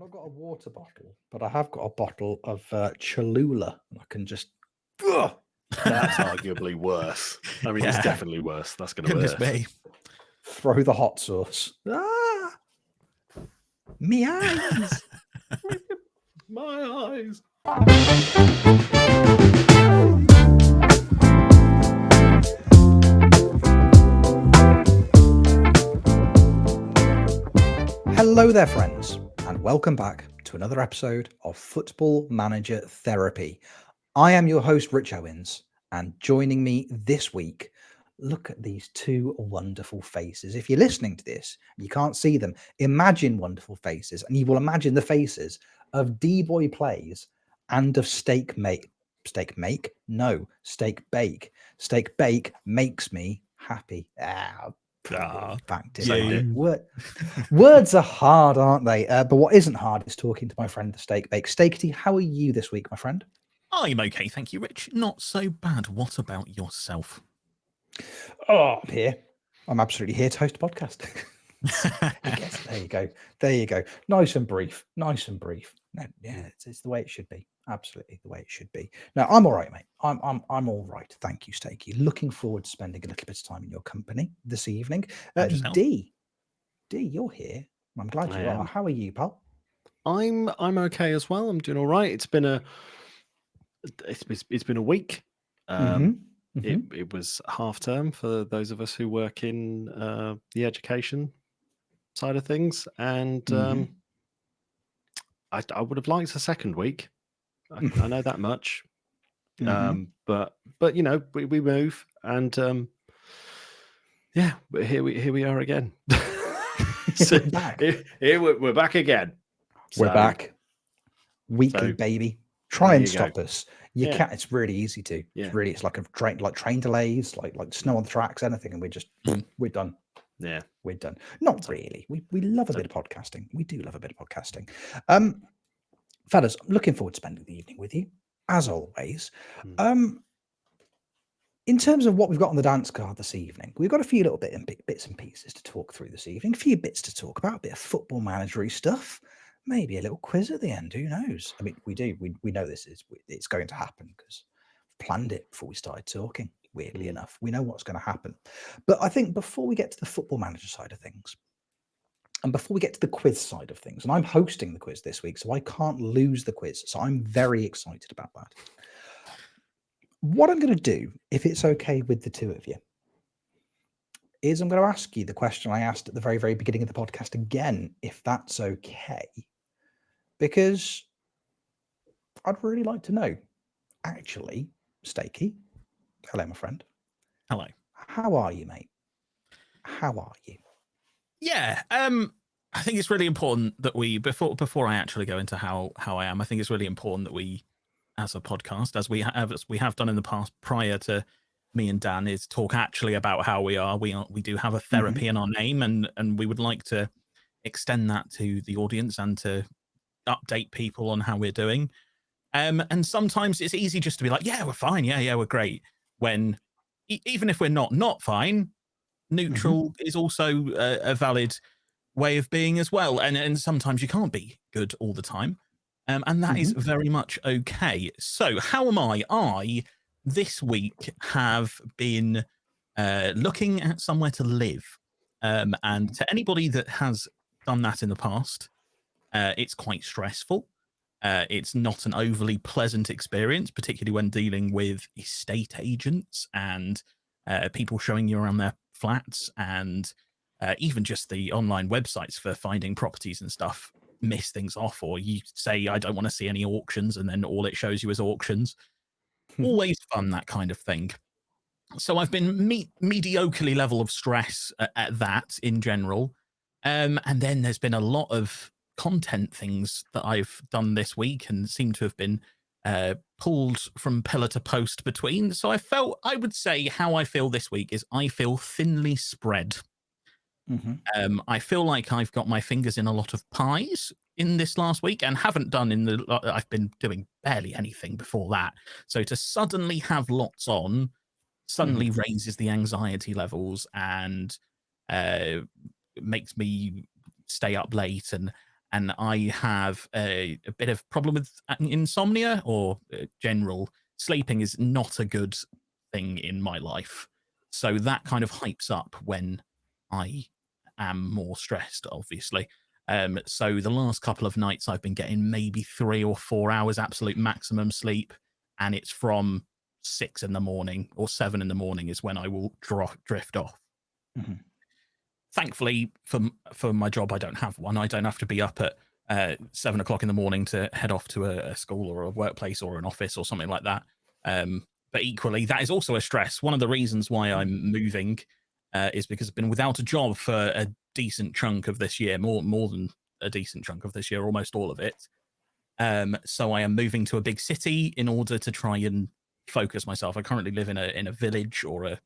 not got a water bottle, but I have got a bottle of Cholula, and I can just. Ugh, That's arguably worse. I mean, it's definitely worse. That's going to Goodness worse. me. throw the hot sauce. Ah, me eyes. My eyes. Hello there, friends, and welcome back to another episode of Football Manager Therapy. I am your host, Rich Owens, and joining me this week, look at these two wonderful faces. If you're listening to this, you can't see them, imagine wonderful faces, and you will imagine the faces of D-Boy Plays and of Steak Make. Steak Make? No, Steak Bake. Steak Bake makes me happy. Words are hard, aren't they? But what isn't hard is talking to my friend, the Steak Bake. Steakity, how are you this week, my friend? I'm okay, thank you, Rich. Not so bad. What about yourself? Oh, I'm here. I'm absolutely here to host a podcast. I guess there you go. There you go. Nice and brief. Nice and brief. No, yeah, it's the way it should be. Absolutely the way it should be. No, I'm all right, mate. I'm all right. Thank you, Steaky. Looking forward to spending a little bit of time in your company this evening. Dee, you're here. I'm glad you are. How are you, pal? I'm okay as well. I'm doing all right. It's been a week. It was half term for those of us who work in the education side of things, and I would have liked a second week. I know that much. But you know, we move, and yeah, but here we are again. So we're back. We're back again. We're back. Weekly, baby. Try and stop us. You can't. It's really easy to. Yeah. It's like train delays, like snow on the tracks, anything, and we're just we're done. Yeah, we're done. Not really. We love a bit of podcasting. We do love a bit of podcasting. Fellas, looking forward to spending the evening with you, as always. In terms of what we've got on the dance card this evening, we've got a few little bits and pieces to talk through this evening. A few bits to talk about, a bit of football managery stuff. Maybe a little quiz at the end. Who knows? I mean, we know it's going to happen because we've planned it before we started talking. Weirdly enough, we know what's going to happen. But I think before we get to the football manager side of things, and before we get to the quiz side of things, and I'm hosting the quiz this week, so I can't lose the quiz. So I'm very excited about that. What I'm going to do, if it's okay with the two of you, is I'm going to ask you the question I asked at the very, very beginning of the podcast again, if that's okay. Because I'd really like to know, actually, Steaky, hello, my friend. Hello. How are you, mate? How are you? Yeah, I think it's really important that we, before I actually go into how I am, I think it's really important that we, as a podcast, as we have done in the past prior to me and Dan, is talk actually about how we are. We do have a therapy in our name, and we would like to extend that to the audience and to update people on how we're doing. And sometimes it's easy just to be like, yeah, we're fine. Yeah, we're great. When even if we're not fine, neutral is also a valid way of being as well. And sometimes you can't be good all the time. And that is very much okay. So how am I? I, this week, have been looking at somewhere to live. And to anybody that has done that in the past, it's quite stressful. It's not an overly pleasant experience, particularly when dealing with estate agents and people showing you around their flats, and even just the online websites for finding properties and stuff miss things off, or you say, I don't want to see any auctions, and then all it shows you is auctions. Always fun, that kind of thing. So I've been mediocrely level of stress at that in general. And then there's been a lot of content things that I've done this week and seem to have been pulled from pillar to post between. So I would say how I feel this week is I feel thinly spread. I feel like I've got my fingers in a lot of pies in this last week, and haven't done I've been doing barely anything before that. So to suddenly have lots on suddenly raises the anxiety levels and makes me stay up late, and and I have a bit of problem with insomnia, or general sleeping is not a good thing in my life. So that kind of hypes up when I am more stressed, obviously. So the last couple of nights I've been getting maybe 3 or 4 hours absolute maximum sleep, and it's from 6 in the morning or 7 in the morning is when I will drift off. Mhm. Thankfully for my job, I don't have one. I don't have to be up at 7 o'clock in the morning to head off to a school or a workplace or an office or something like that. But equally, that is also a stress. One of the reasons why I'm moving is because I've been without a job for a decent chunk of this year, more than a decent chunk of this year, almost all of it. So I am moving to a big city in order to try and focus myself. I currently live in a village or a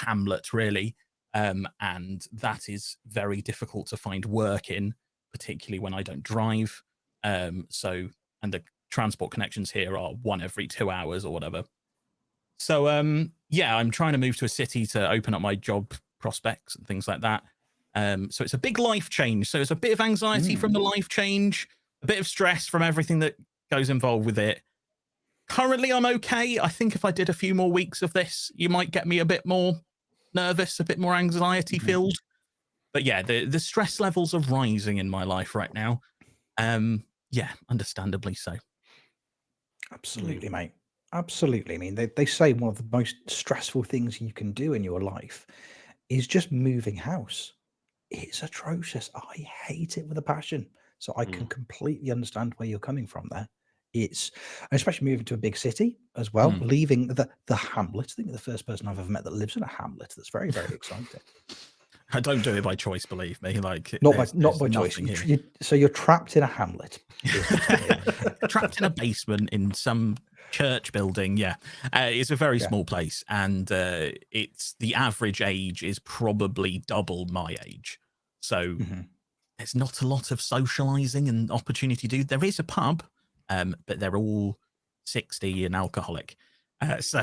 hamlet, really, and that is very difficult to find work in, particularly when I don't drive. And the transport connections here are 1 every 2 hours or whatever. So yeah, I'm trying to move to a city to open up my job prospects and things like that. So it's a big life change. So it's a bit of anxiety from the life change, a bit of stress from everything that goes involved with it. Currently, I'm okay. I think if I did a few more weeks of this, you might get me a bit more nervous, a bit more anxiety filled. But yeah, the stress levels are rising in my life right now. Yeah, understandably so. Absolutely, mate. Absolutely. I mean, they say one of the most stressful things you can do in your life is just moving house. It's atrocious. I hate it with a passion. So I can completely understand where you're coming from there. It's especially moving to a big city as well, leaving the hamlet. I think you're the first person I've ever met that lives in a hamlet. That's very, very exciting. I don't do it by choice, believe me. Like Not there's by choice. nothing here. So you're trapped in a hamlet. Trapped in a basement in some church building. Yeah, it's a very small place, and it's the average age is probably double my age. So there's not a lot of socializing and opportunity to do. There is a pub, but they're all 60 and alcoholic. So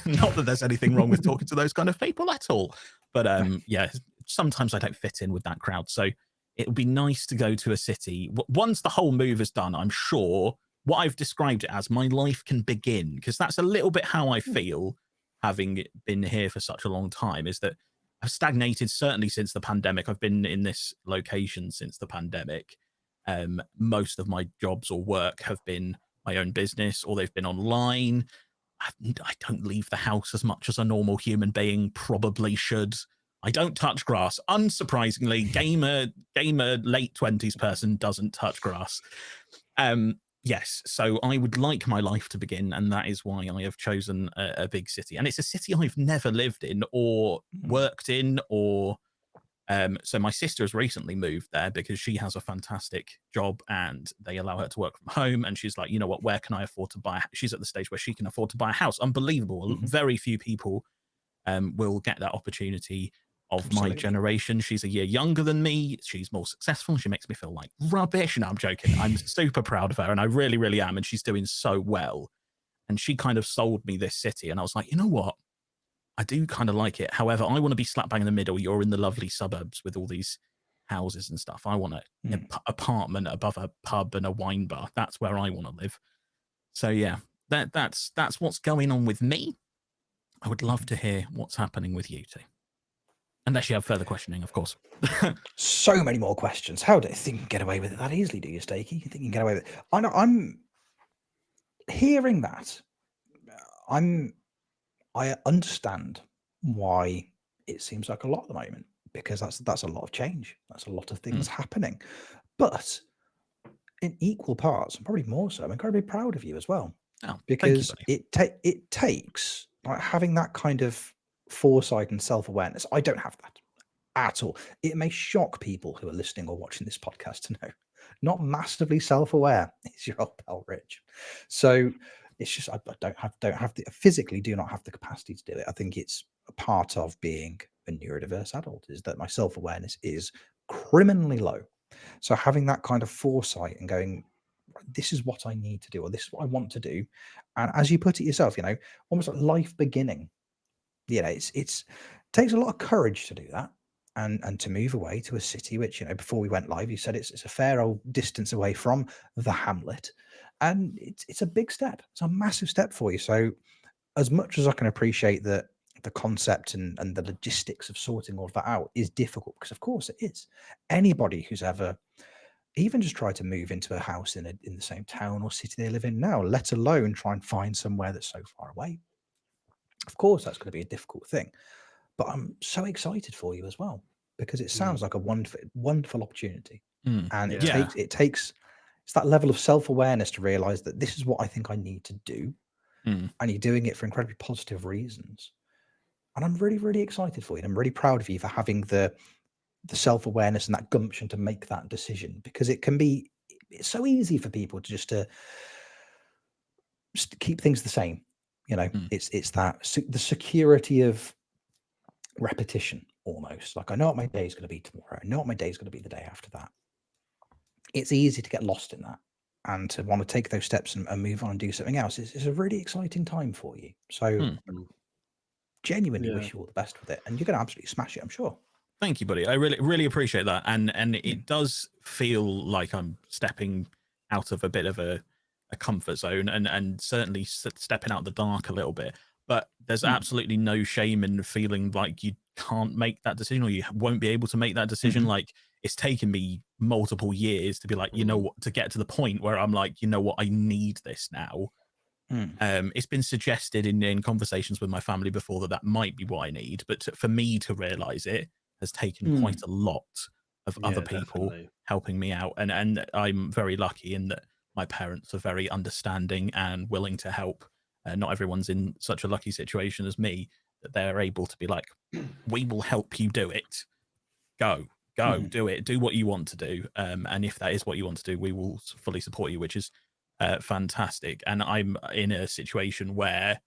not that there's anything wrong with talking to those kind of people at all. But yeah, sometimes I don't fit in with that crowd. So it would be nice to go to a city. Once the whole move is done, I'm sure what I've described it as, my life can begin, because that's a little bit how I feel, having been here for such a long time, is that I've stagnated certainly since the pandemic. I've been in this location since the pandemic. Most of my jobs or work have been my own business, or they've been online. I don't leave the house as much as a normal human being probably should. I don't touch grass. Unsurprisingly, gamer late 20s person doesn't touch grass. Yes, so I would like my life to begin, and that is why I have chosen a big city. And it's a city I've never lived in or worked in, or so my sister has recently moved there because she has a fantastic job and they allow her to work from home. And she's like, you know what, where can I afford to buy? She's at the stage where she can afford to buy a house. Unbelievable. Very few people will get that opportunity of my generation. She's a year younger than me. She's more successful. She makes me feel like rubbish. No, I'm joking. I'm super proud of her, and I really, really am. And she's doing so well. And she kind of sold me this city. And I was like, you know what? I do kind of like it. However, I want to be slap bang in the middle. You're in the lovely suburbs with all these houses and stuff. I want an apartment above a pub and a wine bar. That's where I want to live. So yeah, that's what's going on with me. I would love to hear what's happening with you two. Unless you have further questioning, of course. So many more questions. How do you think you can get away with it that easily, do you, Steaky? You think you can get away with it? I know, I'm hearing that. I understand why it seems like a lot at the moment, because that's a lot of change. That's a lot of things happening. But in equal parts, and probably more so, I'm incredibly proud of you as well. Oh, because thank you, it takes like having that kind of foresight and self-awareness. I don't have that at all. It may shock people who are listening or watching this podcast to know not massively self-aware is your old pal Rich. So it's just I don't have the physically do not have the capacity to do it. I think it's a part of being a neurodiverse adult is that my self-awareness is criminally low. So having that kind of foresight and going, this is what I need to do, or this is what I want to do. And as you put it yourself, almost like life beginning, it takes a lot of courage to do that. and to move away to a city which, you know, before we went live, you said it's a fair old distance away from the hamlet, and it's a big step. It's a massive step for you. So as much as I can appreciate that the concept and the logistics of sorting all of that out is difficult, because of course it is. Anybody who's ever even just tried to move into a house in the same town or city they live in now, let alone try and find somewhere that's so far away, of course that's going to be a difficult thing. But I'm so excited for you as well, because it sounds like a wonderful opportunity. And it Yeah. takes it's that level of self-awareness to realize that this is what I think I need to do, and you're doing it for incredibly positive reasons. And I'm really, really excited for you. And I'm really proud of you for having the self-awareness and that gumption to make that decision, because it's so easy for people to just keep things the same. You know, it's that the security of repetition almost. Like, I know what my day is going to be tomorrow. I know what my day is going to be the day after that. It's easy to get lost in that and to want to take those steps and move on and do something else. It's a really exciting time for you. So genuinely wish you all the best with it, and you're going to absolutely smash it, I'm sure. Thank you, buddy. I really, really appreciate that. And it does feel like I'm stepping out of a bit of a comfort zone, and certainly stepping out of the dark a little bit. But there's absolutely no shame in feeling like you can't make that decision, or you won't be able to make that decision. Like, it's taken me multiple years to be like, you know what, to get to the point where I'm like, you know what, I need this now. It's been suggested in conversations with my family before that might be what I need, but for me to realize it has taken quite a lot of other people helping me out, and I'm very lucky in that my parents are very understanding and willing to help. Not everyone's in such a lucky situation as me that they're able to be like, we will help you do it. Go, do it. Do what you want to do. And if that is what you want to do, we will fully support you, which is fantastic. And I'm in a situation where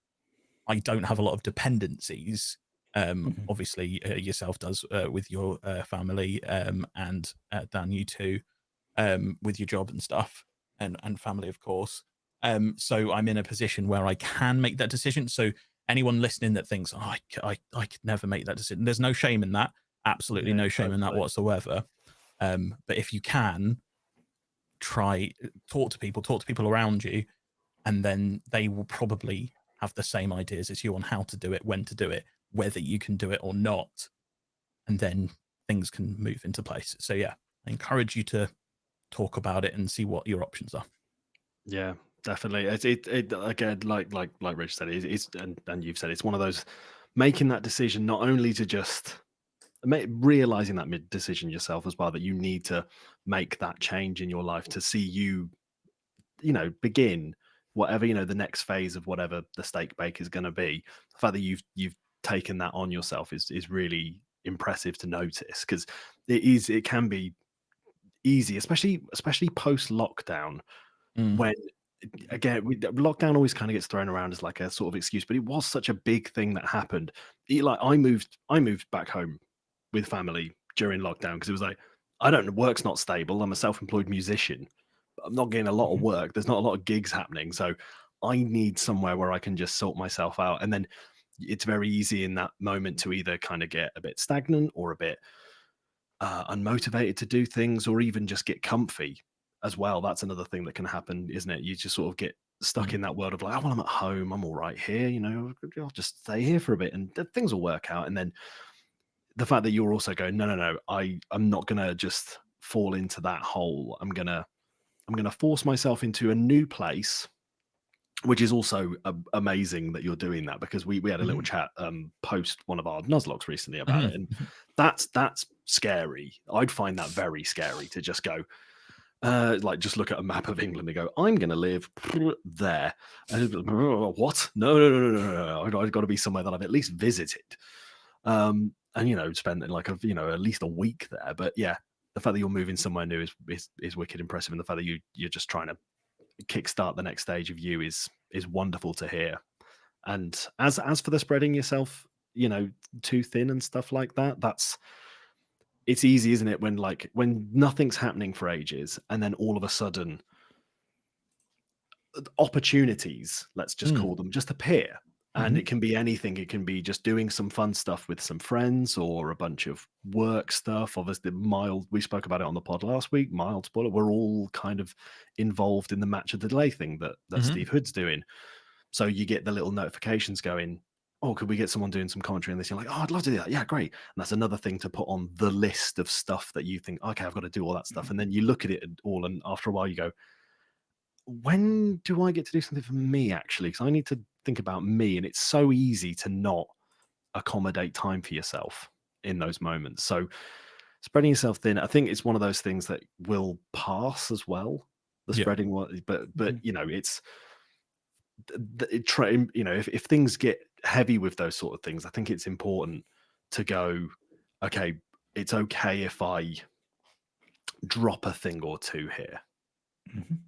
I don't have a lot of dependencies. Obviously, yourself does with your family, and Dan, you too, with your job and stuff, and family, of course. So I'm in a position where I can make that decision. So anyone listening that thinks, oh, I could never make that decision, there's no shame in that. Absolutely no shame in that whatsoever. But if you can, talk to people around you, and then they will probably have the same ideas as you on how to do it, when to do it, whether you can do it or not. And then things can move into place. So yeah, I encourage you to talk about it and see what your options are. Yeah, definitely. It again, like Rich said, it's and you've said, it's one of those, making that decision, not only to just realizing that decision yourself as well, that you need to make that change in your life to see you know, begin whatever, you know, the next phase of whatever the steak bake is going to be. The fact that you've taken that on yourself is really impressive to notice, because it can be easy, especially post lockdown, when again lockdown always kind of gets thrown around as like a sort of excuse, but it was such a big thing that happened. Like, I moved back home with family during lockdown because it was like, I don't know, work's not stable. I'm a self-employed musician. I'm not getting a lot of work. There's not a lot of gigs happening. So I need somewhere where I can just sort myself out. And then it's very easy in that moment to either kind of get a bit stagnant or a bit unmotivated to do things, or even just get comfy as well. That's another thing that can happen, isn't it? You just sort of get stuck in that world of like, oh, well, I'm at home, I'm all right here, you know, I'll just stay here for a bit and things will work out. And then the fact that you're also going, no, I'm not gonna just fall into that hole. I'm gonna force myself into a new place, which is also amazing that you're doing that, because we had a little chat post one of our Nuzlockes recently about it, and that's scary. I'd find that very scary to just go, like, just look at a map of England and go, I'm going to live there. And what? No. I've got to be somewhere that I've at least visited. And, you know, spend like at least a week there. But yeah, the fact that you're moving somewhere new is wicked impressive. And the fact that you're just trying to kickstart the next stage of you is wonderful to hear. And as for the spreading yourself, you know, too thin and stuff like that, it's easy, isn't it, when nothing's happening for ages and then all of a sudden opportunities, let's just call them, just appear. And it can be anything. It can be just doing some fun stuff with some friends or a bunch of work stuff. Obviously, mild, we spoke about it on the pod last week, mild spoiler. We're all kind of involved in the match of the delay thing that Steve Hood's doing. So you get the little notifications going, oh, could we get someone doing some commentary on this? You're like, oh, I'd love to do that. Yeah, great. And that's another thing to put on the list of stuff that you think, okay, I've got to do all that stuff. And then you look at it all, and after a while you go, when do I get to do something for me, actually? Because I need to think about me. And it's so easy to not accommodate time for yourself in those moments. So spreading yourself thin, I think it's one of those things that will pass as well. The spreading one, but you know, it's you know, if things get heavy with those sort of things, I think it's important to go, okay, it's okay if I drop a thing or two here.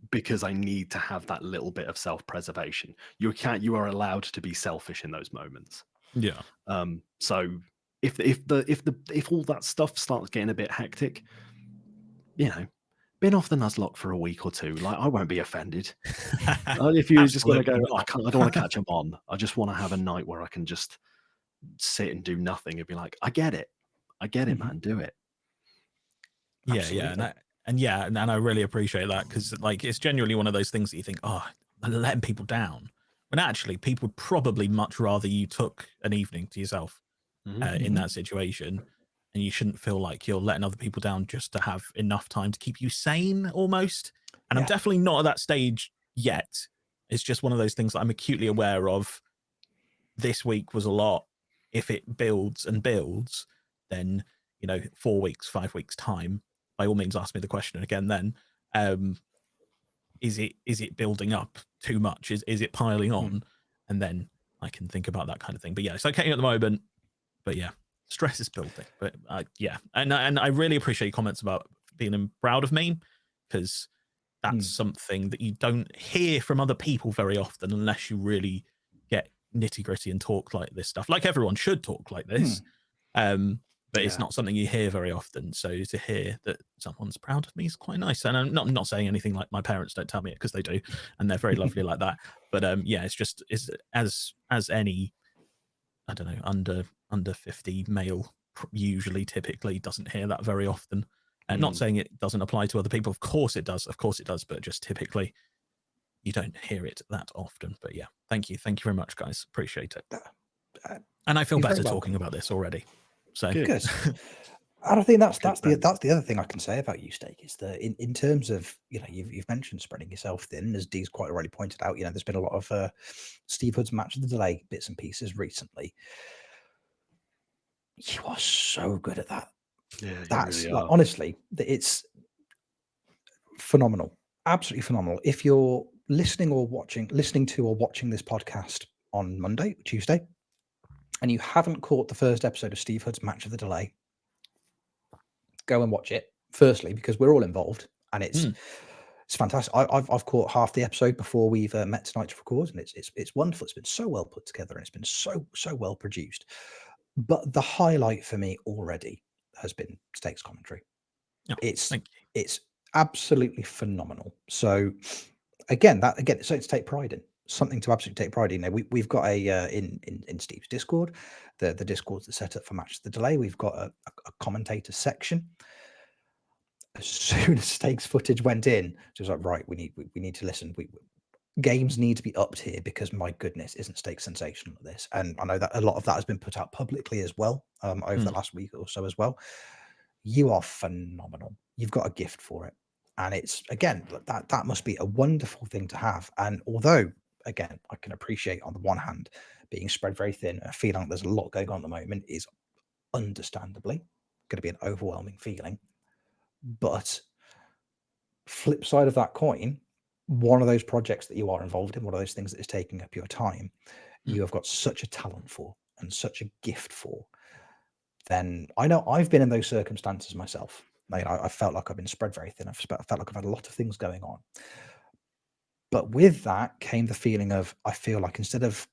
Because I need to have that little bit of self-preservation. You are allowed to be selfish in those moments. Yeah. So if all that stuff starts getting a bit hectic, you know, bin off the Nuzlocke for a week or two. Like, I won't be offended. If you're just going to go, I don't want to catch them on. I just want to have a night where I can just sit and do nothing and be like, I get it, man, do it. Absolutely. And I really appreciate that, because like it's genuinely one of those things that you think, oh, I'm letting people down, when actually people would probably much rather you took an evening to yourself in that situation, and you shouldn't feel like you're letting other people down just to have enough time to keep you sane almost. And I'm definitely not at that stage yet. It's just one of those things that I'm acutely aware of. This week was a lot. If it builds and builds, then, you know, 4 weeks, 5 weeks time, by all means ask me the question again then. Is it building up too much? Is it piling on? And then I can think about that kind of thing. But yeah, it's okay at the moment. But yeah, stress is building. But and I really appreciate your comments about being proud of me, because that's something that you don't hear from other people very often, unless you really get nitty gritty and talk like this stuff. Like, everyone should talk like this. But it's not something you hear very often. So to hear that someone's proud of me is quite nice. And I'm not saying anything like my parents don't tell me it, because they do, and they're very lovely like that. But it's as any, I don't know, under 50 male usually typically doesn't hear that very often. And not saying it doesn't apply to other people. Of course it does. But just typically you don't hear it that often. But yeah, thank you very much, guys. Appreciate it. And I feel better talking about this already. So good. And I think that's the other thing I can say about you, Steak, is that in terms of, you know, you've mentioned spreading yourself thin, as Dee's quite already pointed out. You know, there's been a lot of Steve Hood's match of the delay bits and pieces recently. You are so good at that. Yeah, that's really, like, honestly, it's phenomenal, absolutely phenomenal. If you're listening to or watching this podcast on Monday, Tuesday, and you haven't caught the first episode of Steve Hood's match of the delay, go and watch it. Firstly, because we're all involved, and it's fantastic. I've caught half the episode before we've met tonight to record, and it's wonderful. It's been so well put together, and it's been so well produced. But the highlight for me already has been Steak's commentary. Oh, it's absolutely phenomenal. So again, so to take pride in. Something to absolutely take pride in. You know, we've got a in Steve's Discord, the Discord's the set up for match of the delay. We've got a commentator section. As soon as Steak's footage went in, it was like, right, we need to listen. Games need to be upped here, because my goodness, isn't Steak sensational at this? And I know that a lot of that has been put out publicly as well over the last week or so as well. You are phenomenal. You've got a gift for it, and it's, again, that must be a wonderful thing to have. And although, again, I can appreciate on the one hand being spread very thin and feeling like there's a lot going on at the moment is understandably going to be an overwhelming feeling. But flip side of that coin, one of those projects that you are involved in, one of those things that is taking up your time, you have got such a talent for and such a gift for. Then I know I've been in those circumstances myself. Like, I felt like I've been spread very thin. I felt like I've had a lot of things going on. But with that came the feeling of, I feel like instead of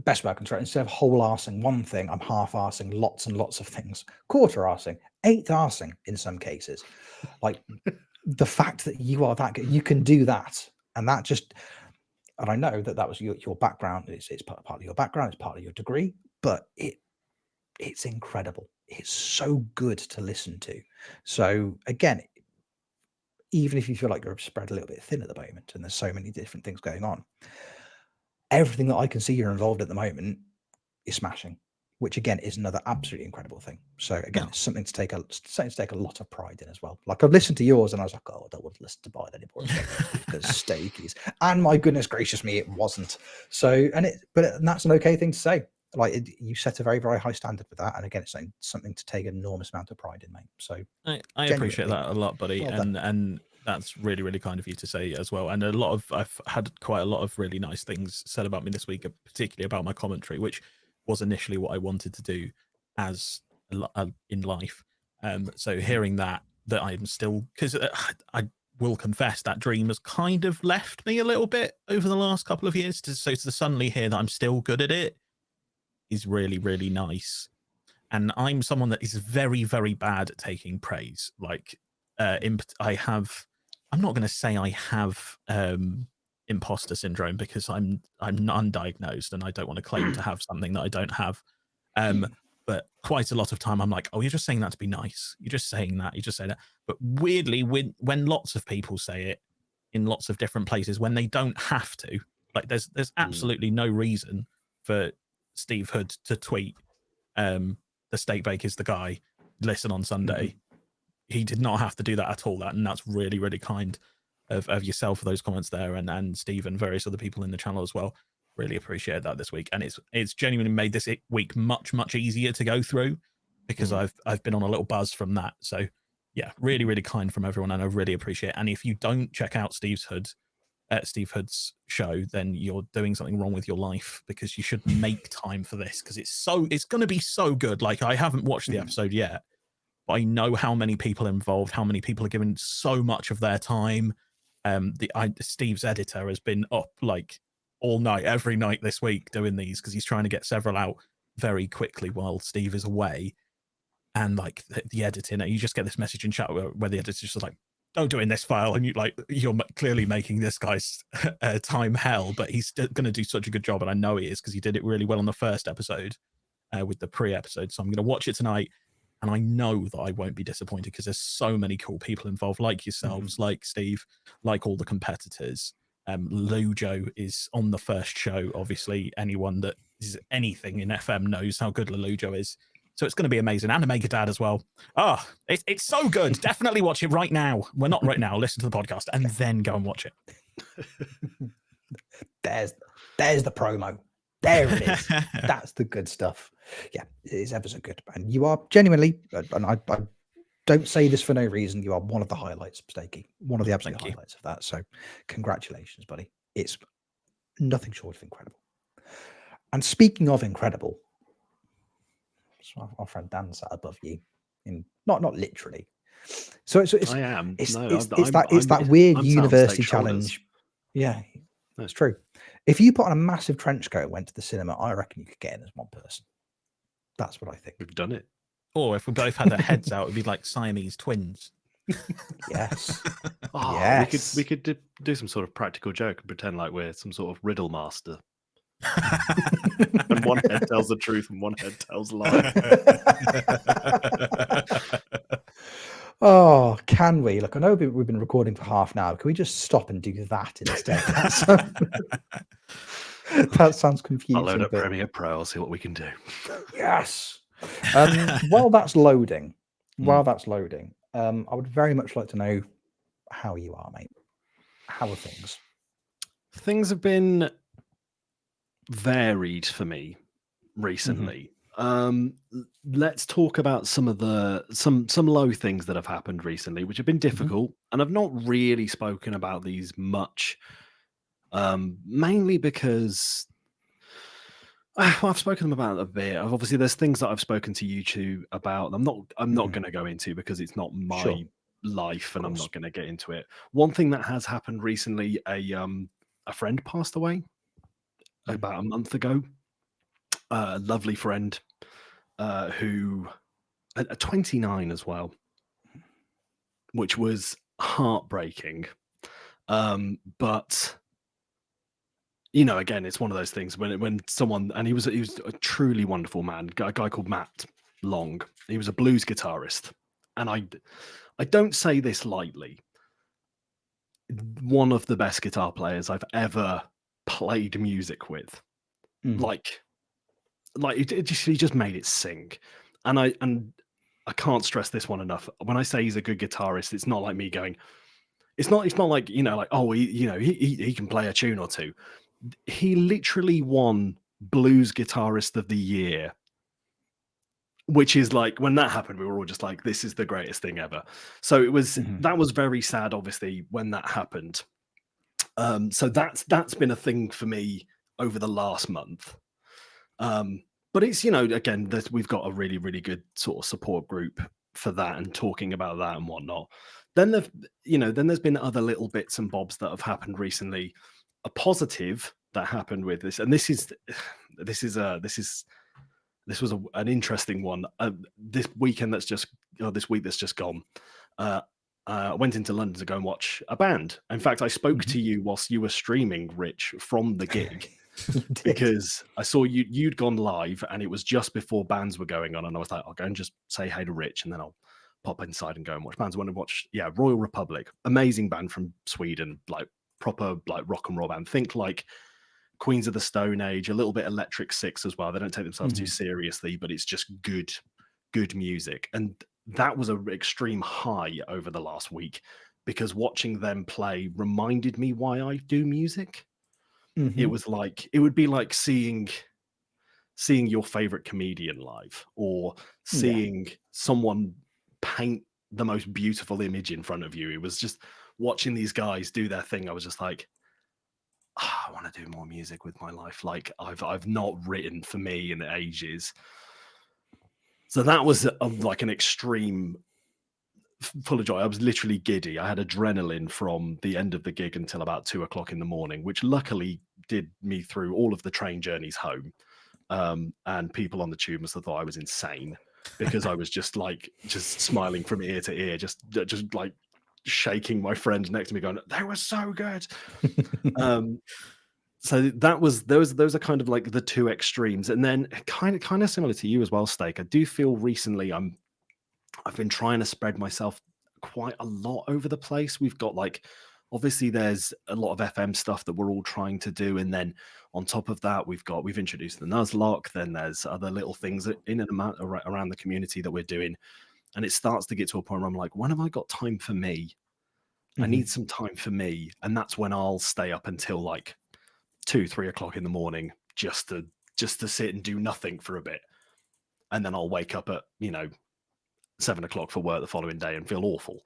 whole-arsing one thing, I'm half-arsing lots and lots of things. Quarter-arsing, eighth-arsing in some cases. Like, the fact that you are that good, you can do that. And that just, And I know that was your background. It's part of your background. It's part of your degree, but it's incredible. It's so good to listen to. So again, even if you feel like you're spread a little bit thin at the moment and there's so many different things going on, everything that I can see you're involved at the moment is smashing, which again is another absolutely incredible thing. So again, Yeah. it's something to take a lot of pride in as well. Like I've listened to yours and I was like, oh, I don't want to listen to mine anymore because Steaky's, and my goodness gracious me, it wasn't. So and that's an okay thing to say. Like you set a very, very high standard with that, and again, it's something to take an enormous amount of pride in, mate. So I appreciate that a lot, buddy, well done. and that's really, really kind of you to say as well. And I've had quite a lot of really nice things said about me this week, particularly about my commentary, which was initially what I wanted to do as in life. So hearing that I'm still, because I will confess that dream has kind of left me a little bit over the last couple of years. So to suddenly hear that I'm still good at it is really, really nice. And I'm someone that is very, very bad at taking praise. Like, I'm not going to say I have imposter syndrome because I'm undiagnosed and I don't want to claim to have something that I don't have. But quite a lot of time I'm like, oh, you're just saying that to be nice. You're just saying that. You just say that. But weirdly, when lots of people say it in lots of different places, when they don't have to, like there's absolutely no reason for Steve Hood to tweet, the steak bake is the guy, listen on Sunday. He did not have to do that at all. And that's really, really kind of yourself for those comments there, and Steve and various other people in the channel as well. Really appreciate that this week. And it's genuinely made this week much, much easier to go through because I've been on a little buzz from that. So yeah, really, really kind from everyone, and I really appreciate it. And if you don't check out Steve Hood's show, then you're doing something wrong with your life, because you should make time for this, because it's going to be so good. Like, I haven't watched the episode yet, but I know how many people are involved, how many people are giving so much of their time. Steve's editor has been up like all night, every night this week doing these, because he's trying to get several out very quickly while Steve is away. And like the editing, you just get this message in chat where the editor's just like, don't do in this file, and you're clearly making this guy's time hell, but he's still going to do such a good job, and I know he is, because he did it really well on the first episode with the pre-episode. So I'm going to watch it tonight, and I know that I won't be disappointed, because there's so many cool people involved, like yourselves, like Steve, like all the competitors. Lujo is on the first show. Obviously, anyone that is anything in FM knows how good Lujo is. So it's going to be amazing. And Omega Dad as well. Oh, it's so good. Definitely watch it right now. Well, not right now. Listen to the podcast and then go and watch it. There's the promo. There it is. That's the good stuff. Yeah, it is ever so good. And you are genuinely, and I don't say this for no reason, you are one of the highlights, Steaky. One of the absolute highlights of that. So congratulations, buddy. It's nothing short of incredible. And speaking of incredible, our friend Dan sat above you, not literally. So it's I am. It's I'm that weird I'm university sat on Steak's challenge. Yeah, that's true. If you put on a massive trench coat and went to the cinema, I reckon you could get in as one person. That's what I think. We've done it. Or if we both had our heads out, it'd be like Siamese twins. Yes. Yes. We could do some sort of practical joke and pretend like we're some sort of riddle master. And one head tells the truth and one head tells a lie. Oh, can we? Look, I know we've been recording for half an hour. Can we just stop and do that instead? That sounds confusing. I'll load up Premiere Pro. I'll see what we can do. Yes. While that's loading, I would very much like to know how you are, mate. How are things? Things have been varied for me recently. Let's talk about some of some low things that have happened recently, which have been difficult, and I've not really spoken about these much, mainly because I've spoken about a bit. Obviously, there's things that I've spoken to you two about. I'm not going to go into because it's not my life, and I'm not going to get into it. One thing that has happened recently: a friend passed away about a month ago. A lovely friend who, at 29 as well, which was heartbreaking. But you know, again, it's one of those things when someone, and he was a truly wonderful man, a guy called Matt Long. He was a blues guitarist, and I don't say this lightly. One of the best guitar players I've ever played music with. Like he just made it sing. And I can't stress this one enough. When I say he's a good guitarist, it's not like me going, it's not like, you know, like, oh, he can play a tune or two. He literally won Blues Guitarist of the Year, which is like, when that happened, we were all just like, this is the greatest thing ever. So it was, that was very sad, obviously, when that happened. So that's been a thing for me over the last month. But it's, you know, again, we've got a really, really good sort of support group for that and talking about that and whatnot. Then there's been other little bits and bobs that have happened recently. A positive that happened with this, and this was an interesting one. This week that's just gone. I went into London to go and watch a band. In fact, I spoke to you whilst you were streaming, Rich, from the gig. Because I saw you'd gone live and it was just before bands were going on, and I was like, I'll go and just say hey to Rich and then I'll pop inside and go and watch bands. I went and watched Royal Republic, amazing band from Sweden, like proper like rock and roll band. Think like Queens of the Stone Age, a little bit Electric Six as well. They don't take themselves too seriously, but it's just good music. And that was an extreme high over the last week, because watching them play reminded me why I do music. It was like, it would be like seeing your favorite comedian live, or seeing someone paint the most beautiful image in front of you. It was just watching these guys do their thing. I was just like, I want to do more music with my life. Like I've not written for me in ages. So that was like an extreme full of joy. I was literally giddy. I had adrenaline from the end of the gig until about 2 o'clock in the morning, which luckily did me through all of the train journeys home. And people on the tube must have thought I was insane, because I was just smiling from ear to ear, just like shaking my friend next to me going, they were so good. So those are kind of like the two extremes. And then kind of similar to you as well, Steak, I do feel recently I've been trying to spread myself quite a lot over the place. We've got obviously there's a lot of FM stuff that we're all trying to do. And then on top of that, we've introduced the Nuzlocke. Then there's other little things in and around the community that we're doing. And it starts to get to a point where I'm like, when have I got time for me? I need some time for me. And that's when I'll stay up until like 2-3 o'clock in the morning, just to sit and do nothing for a bit. And then I'll wake up at, 7 o'clock for work the following day and feel awful.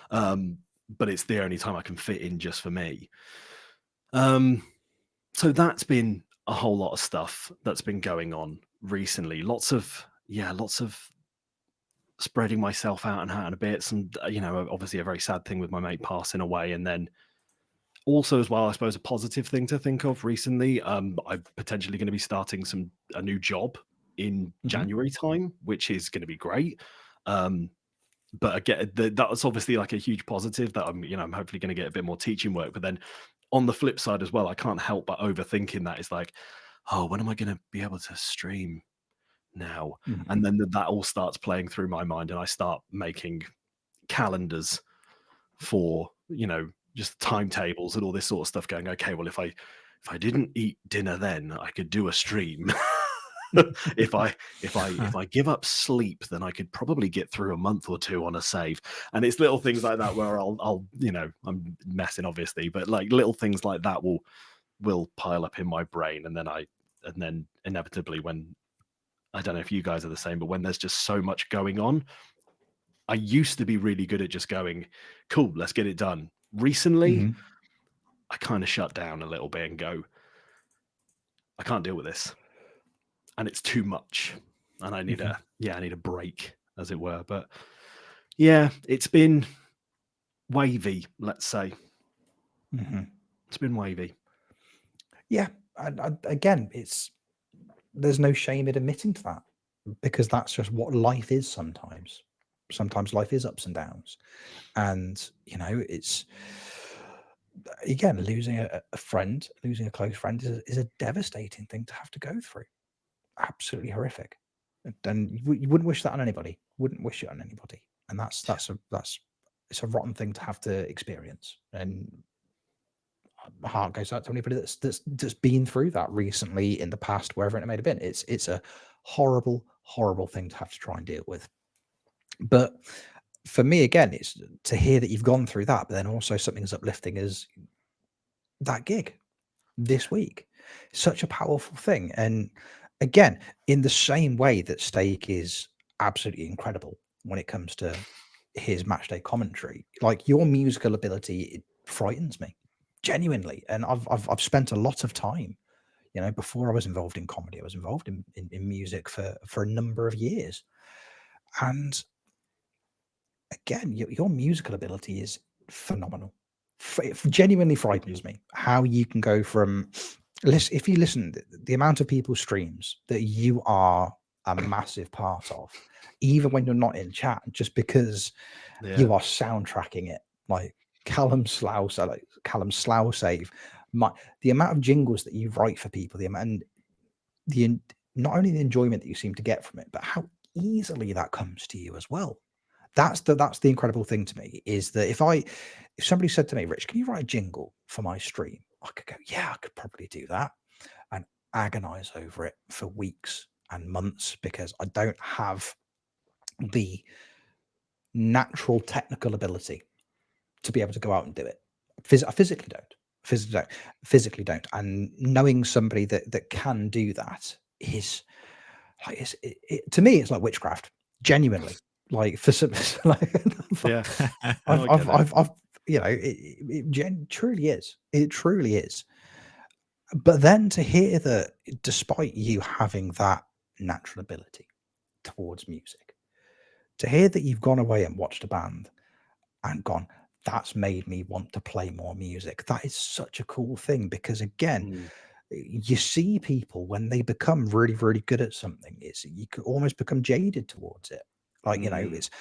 But it's the only time I can fit in just for me. So that's been a whole lot of stuff that's been going on recently. Lots of spreading myself out and a bit. Some, obviously a very sad thing with my mate passing away. And then also as well, I suppose a positive thing to think of recently. I'm potentially going to be starting a new job in January time, which is going to be great. But again, that's obviously like a huge positive that I'm hopefully going to get a bit more teaching work. But then on the flip side as well, I can't help but overthinking that. It's like, oh, when am I going to be able to stream now? And then that all starts playing through my mind, and I start making calendars for, just timetables and all this sort of stuff, going, okay, well, if I didn't eat dinner then, I could do a stream. if I give up sleep, then I could probably get through a month or two on a save. And it's little things like that where I'll I'm messing obviously, but like little things like that will pile up in my brain. And then inevitably, when, I don't know if you guys are the same, but when there's just so much going on, I used to be really good at just going, cool, let's get it done. Recently, I kind of shut down a little bit and go, I can't deal with this. And it's too much, and I need a break, as it were. But yeah, it's been wavy, let's say. It's been wavy. Yeah, again, there's no shame in admitting to that, because that's just what life is. Sometimes life is ups and downs, and it's again, losing a friend, losing a close friend is a devastating thing to have to go through. Absolutely horrific. And you wouldn't wish that on anybody. Wouldn't wish it on anybody. And that's it's a rotten thing to have to experience. And my heart goes out to anybody that's been through that recently, in the past, wherever it may have been. It's a horrible, horrible thing to have to try and deal with. But for me, again, it's to hear that you've gone through that, but then also something as uplifting as that gig this week. Such a powerful thing. And again, in the same way that Steak is absolutely incredible when it comes to his match day commentary, like, your musical ability, it frightens me genuinely. And I've spent a lot of time, before I was involved in comedy, I was involved in music for a number of years. And again, your musical ability is phenomenal. It genuinely frightens me how you can go from, if you listen, the amount of people's streams that you are a massive part of, even when you're not in chat, just because you are soundtracking it, like Callum Slough save. The amount of jingles that you write for people, and not only the enjoyment that you seem to get from it, but how easily that comes to you as well. That's the incredible thing to me, is that if somebody said to me, Rich, can you write a jingle for my stream? I could go, yeah, I could probably do that, and agonize over it for weeks and months, because I don't have the natural technical ability to be able to go out and do it. I physically don't. And knowing somebody that can do that is like, to me, it's like witchcraft, genuinely. Like, for some, like, Yeah. I've it truly is. It truly is. But then to hear that, despite you having that natural ability towards music, to hear that you've gone away and watched a band and gone, that's made me want to play more music. That is such a cool thing, because again, you see people, when they become really, really good at something, you could almost become jaded towards it. Like, it's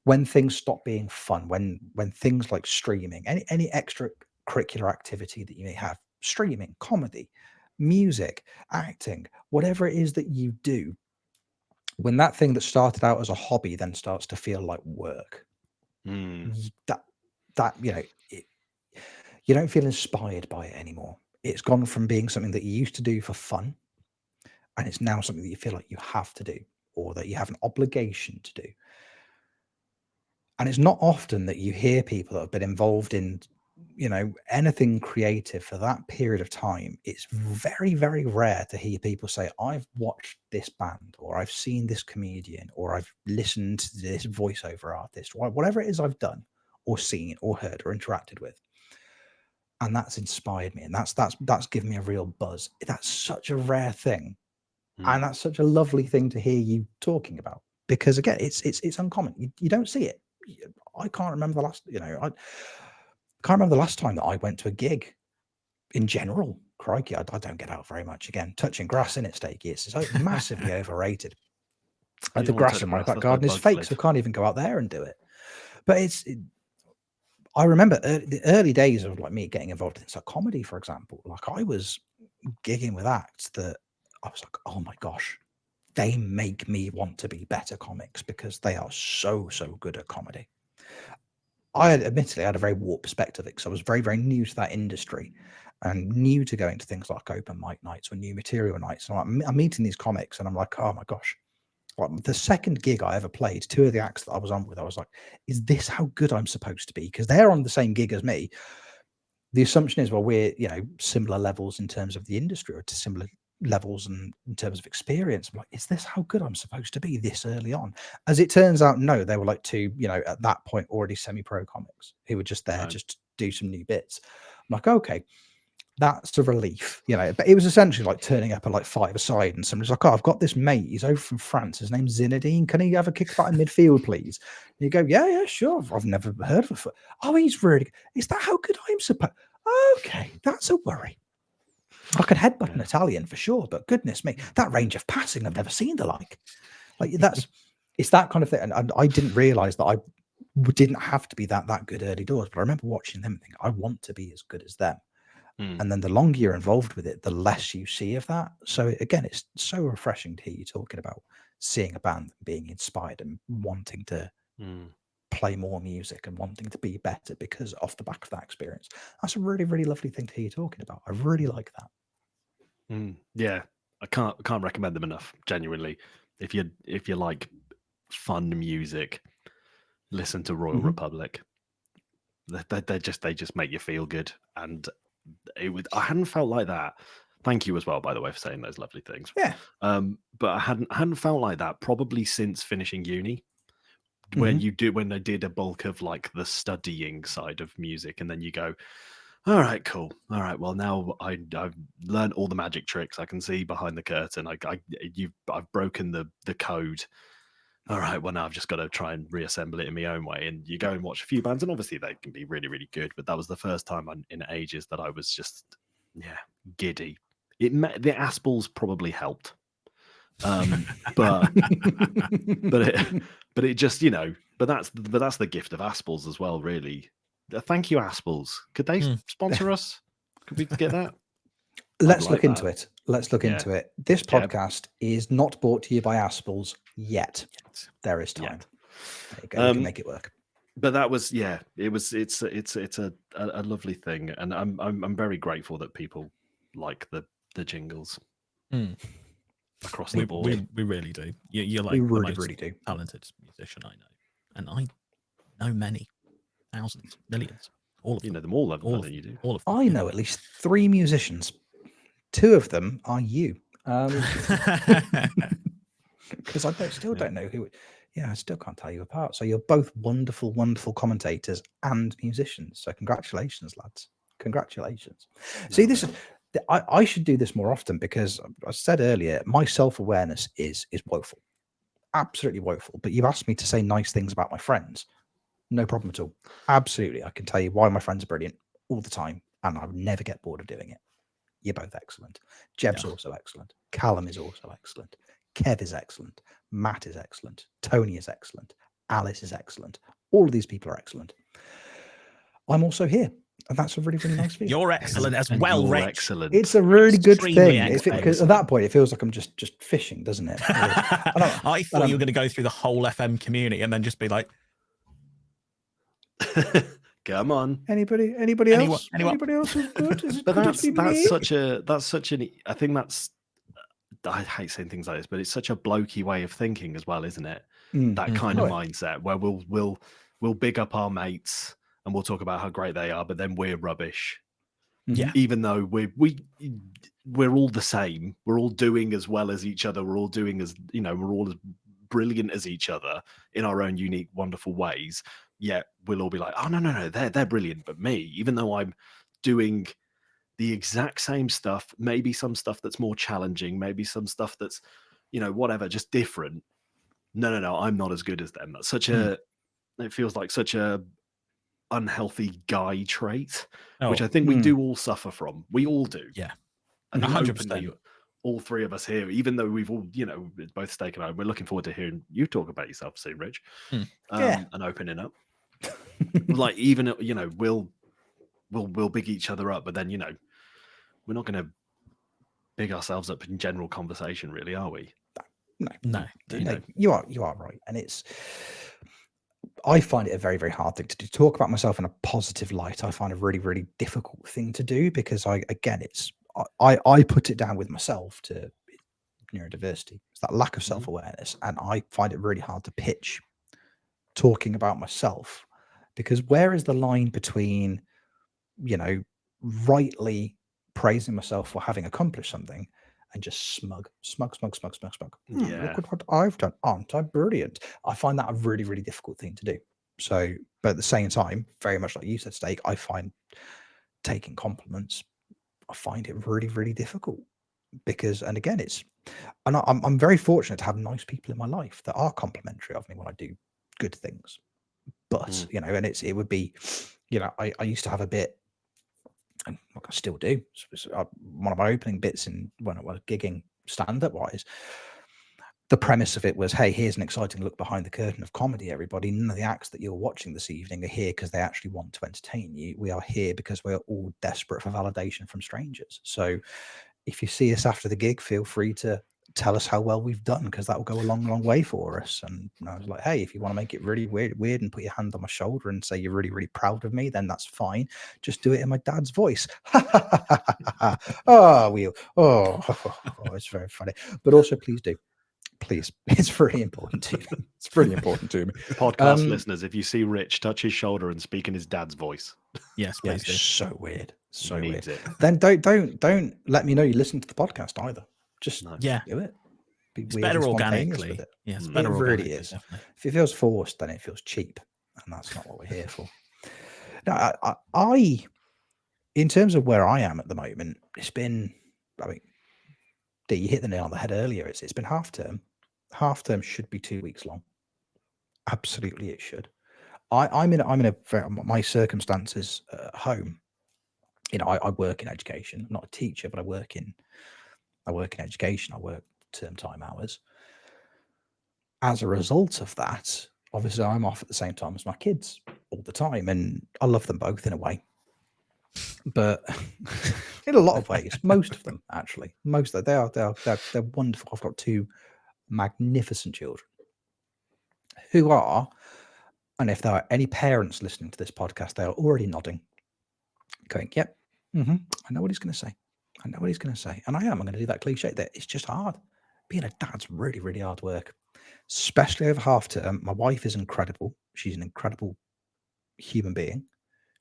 when things stop being fun, when things like streaming, any extracurricular activity that you may have, streaming, comedy, music, acting, whatever it is that you do, when that thing that started out as a hobby then starts to feel like work, that you don't feel inspired by it anymore. It's gone from being something that you used to do for fun, and it's now something that you feel like you have to do, or that you have an obligation to do. And it's not often that you hear people that have been involved in, anything creative for that period of time. It's very, very rare to hear people say, I've watched this band, or I've seen this comedian, or I've listened to this voiceover artist, or whatever it is I've done, or seen, or heard, or interacted with. And that's inspired me, and that's given me a real buzz. That's such a rare thing, and that's such a lovely thing to hear you talking about, because again, it's uncommon. You don't see it. I can't remember the last, I can't remember the last time that I went to a gig. In general, crikey, I don't get out very much. Again, touching grass, in it, Steaky. It's massively overrated. The grass in my back garden is fake, so I can't even go out there and do it. But I remember the early days of, like, me getting involved in comedy, for example. Like, I was gigging with acts that I was like, oh my gosh, they make me want to be better comics, because they are so good at comedy. I admittedly had a very warped perspective, because I was very, very new to that industry, and new to going to things like open mic nights or new material nights. And I'm meeting these comics, and I'm like, oh my gosh. Like, the second gig I ever played, two of the acts that I was on with, I was like, is this how good I'm supposed to be? Because they're on the same gig as me. The assumption is, well, we're, similar levels in terms of the industry, or to similar levels in terms of experience. I'm like, is this how good I'm supposed to be this early on? As it turns out, no, they were like two, at that point, already semi-pro comics who were just there just to do some new bits. I'm like, okay, that's a relief, but it was essentially like turning up at like 5-a-side, and somebody's like, oh, I've got this mate, he's over from France, his name's Zinedine, can he have a kick about in midfield, please? And you go, yeah, sure, I've never heard of it. Oh, he's really good. Is that how good I'm supposed? Okay, that's a worry. I could headbutt an Italian for sure, but goodness me, that range of passing, I've never seen the like. It's that kind of thing. And I didn't realize that didn't have to be that good early doors, but I remember watching them and thinking, I want to be as good as them. And then the longer you're involved with it, the less you see of that. So again, it's so refreshing to hear you talking about seeing a band and being inspired and wanting to play more music and wanting to be better because off the back of that experience. That's a really, really lovely thing to hear you talking about. I really like that. Yeah, I can't recommend them enough. Genuinely, if you like fun music, listen to Royal Republic. They just make you feel good, and I hadn't felt like that. Thank you as well, by the way, for saying those lovely things. Yeah. But I hadn't felt like that probably since finishing uni, when they did a bulk of like the studying side of music, and then you go, all right, cool. All right, well now I've learned all the magic tricks. I can see behind the curtain. I've broken the code. All right, well now I've just got to try and reassemble it in my own way. And you go and watch a few bands, and obviously they can be really, really good. But that was the first time in ages that I was just, giddy. The Aspels probably helped, but it just, but that's the gift of Aspels as well, really. Thank you, Aspels. Could they sponsor us? Could we get that? Let's look into it. Let's look into it. This podcast is not brought to you by Aspels yet. There is time. There you go. We can make it work. But that was, it's a lovely thing, and I'm very grateful that people like the jingles across the board. We really do. You're like We the really, most really do. talented musician I know, and I know many, thousands, millions. All of them. You know them all. All of you do. All of them. I know at least 3 musicians. 2 of them are you. Because I still don't know who. Yeah, I still can't tell you apart. So you're both wonderful, wonderful commentators and musicians. So congratulations, lads. Congratulations. See, this is. I should do this more often because I said earlier, my self-awareness is woeful, absolutely woeful. But you've asked me to say nice things about my friends. No problem at all. Absolutely, I can tell you why my friends are brilliant all the time, and I would never get bored of doing it. You're both excellent. Jeb's also excellent. Callum is also excellent. Kev is excellent. Matt is excellent. Tony is excellent. Alice is excellent. All of these people are excellent. I'm also here, and that's a really, really nice feeling. You're excellent as well, Rich. Excellent. It's a really good Extremely thing. Because at that point, it feels like I'm just fishing, doesn't it? I thought you were going to go through the whole FM community and then just be like, come on. Anybody else? Anybody else is good? Is it But good to be me? that's such an. I think that's. I hate saying things like this, but it's such a blokey way of thinking as well, isn't it? That kind of mindset where we'll big up our mates and we'll talk about how great they are, but then we're rubbish. Yeah. Even though we're all the same, we're all doing as well as each other. We're all doing as we're all as brilliant as each other in our own unique, wonderful ways. Yet we'll all be like, oh no, they're brilliant, but me, even though I'm doing the exact same stuff, maybe some stuff that's more challenging, maybe some stuff that's, whatever, just different. No, I'm not as good as them. That's such it feels like such a unhealthy guy trait, which I think we do all suffer from. We all do. Yeah. And 100%. All 3 of us here, even though we've all, both Steak and I, we're looking forward to hearing you talk about yourself soon, Rich, and opening up. Like, even, we'll big each other up, but then, we're not going to big ourselves up in general conversation, really, are we? No. You are right. And I find it a very, very hard thing to do. Talk about myself in a positive light, I find a really, really difficult thing to do because I put it down with myself to neurodiversity. It's that lack of self-awareness. And I find it really hard to pitch talking about myself because where is the line between, rightly praising myself for having accomplished something and just smug. Yeah. Look what I've done. Aren't I brilliant? I find that a really, really difficult thing to do. So, but at the same time, very much like you said, Steak, I find taking compliments, I find it really, really difficult because, and again, I'm very fortunate to have nice people in my life that are complimentary of me when I do good things. But, and it would be, I used to have a bit, and I still do. One of my opening bits when I was gigging stand-up wise, the premise of it was, hey, here's an exciting look behind the curtain of comedy, everybody. None of the acts that you're watching this evening are here because they actually want to entertain you. We are here because we're all desperate for validation from strangers. So if you see us after the gig, feel free to tell us how well we've done, because that will go a long, long way for us. And I was like, hey, if you want to make it really weird and put your hand on my shoulder and say you're really, really proud of me, then that's fine. Just do it in my dad's voice. It's very funny. But also, please do. Please, it's really important to me. It's really important to me. Podcast listeners, if you see Rich touch his shoulder and speak in his dad's voice, Yes, Yeah, please it's do. so weird. So weird. needs it. Then don't let me know you listen to the podcast either. Just No. Yeah, do it. Be it's weird better and spontaneous organically. with it. Yeah, it's Mm. better It really organically, is. definitely. If it feels forced, then it feels cheap, and that's not what we're here for. Now, I in terms of where I am at the moment, it's been, I mean, Dee, you hit the nail on the head earlier. It's been half term. Half term should be 2 weeks long. Absolutely, it should. I'm in my circumstances at home. You know, I work in education. I'm not a teacher, but I work in education. I work term time hours. As a result of that, obviously, I'm off at the same time as my kids all the time, and I love them both in a way. But in a lot of ways, most of them actually, most of them, they're wonderful. I've got two magnificent children who are, and if there are any parents listening to this podcast, they are already nodding, going, "Yep, I know what he's going to say. I know what he's going to say," and I am. I'm going to do that cliche that it's just hard. Being a dad's really, really hard work, especially over half term. My wife is incredible. She's an incredible human being.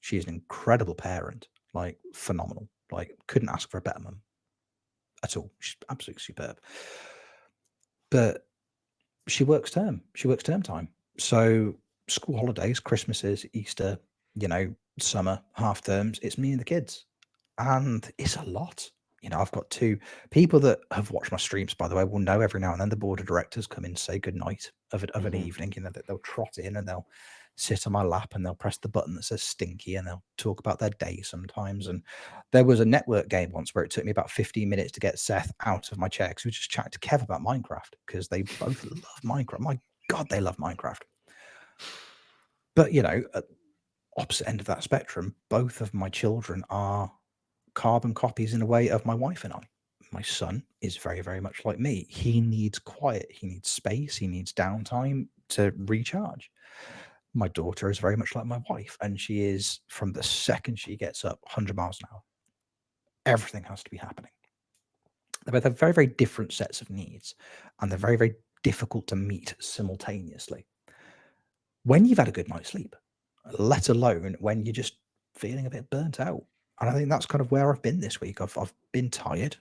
She is an incredible parent, like phenomenal. Like couldn't ask for a better mum at all. She's absolutely superb. But she works term. She works term time. So school holidays, Christmases, Easter, summer, half terms, it's me and the kids. And it's a lot. I've got two people that have watched my streams, by the way, will know every now and then the board of directors come in to say good night of an evening. That they'll trot in and they'll sit on my lap and they'll press the button that says stinky and they'll talk about their day sometimes. And there was a network game once where it took me about 15 minutes to get Seth out of my chair because we just chatted to Kev about Minecraft because they both love Minecraft. My God, they love Minecraft. But, at opposite end of that spectrum, both of my children are carbon copies in a way of my wife and I. My son is very, very much like me. He needs quiet. He needs space. He needs downtime to recharge. My daughter is very much like my wife, and she is, from the second she gets up, 100 miles an hour. Everything has to be happening. They both have very, very different sets of needs, and they're very, very difficult to meet simultaneously. When you've had a good night's sleep, let alone when you're just feeling a bit burnt out. And I think that's kind of where I've been this week. I've been tired.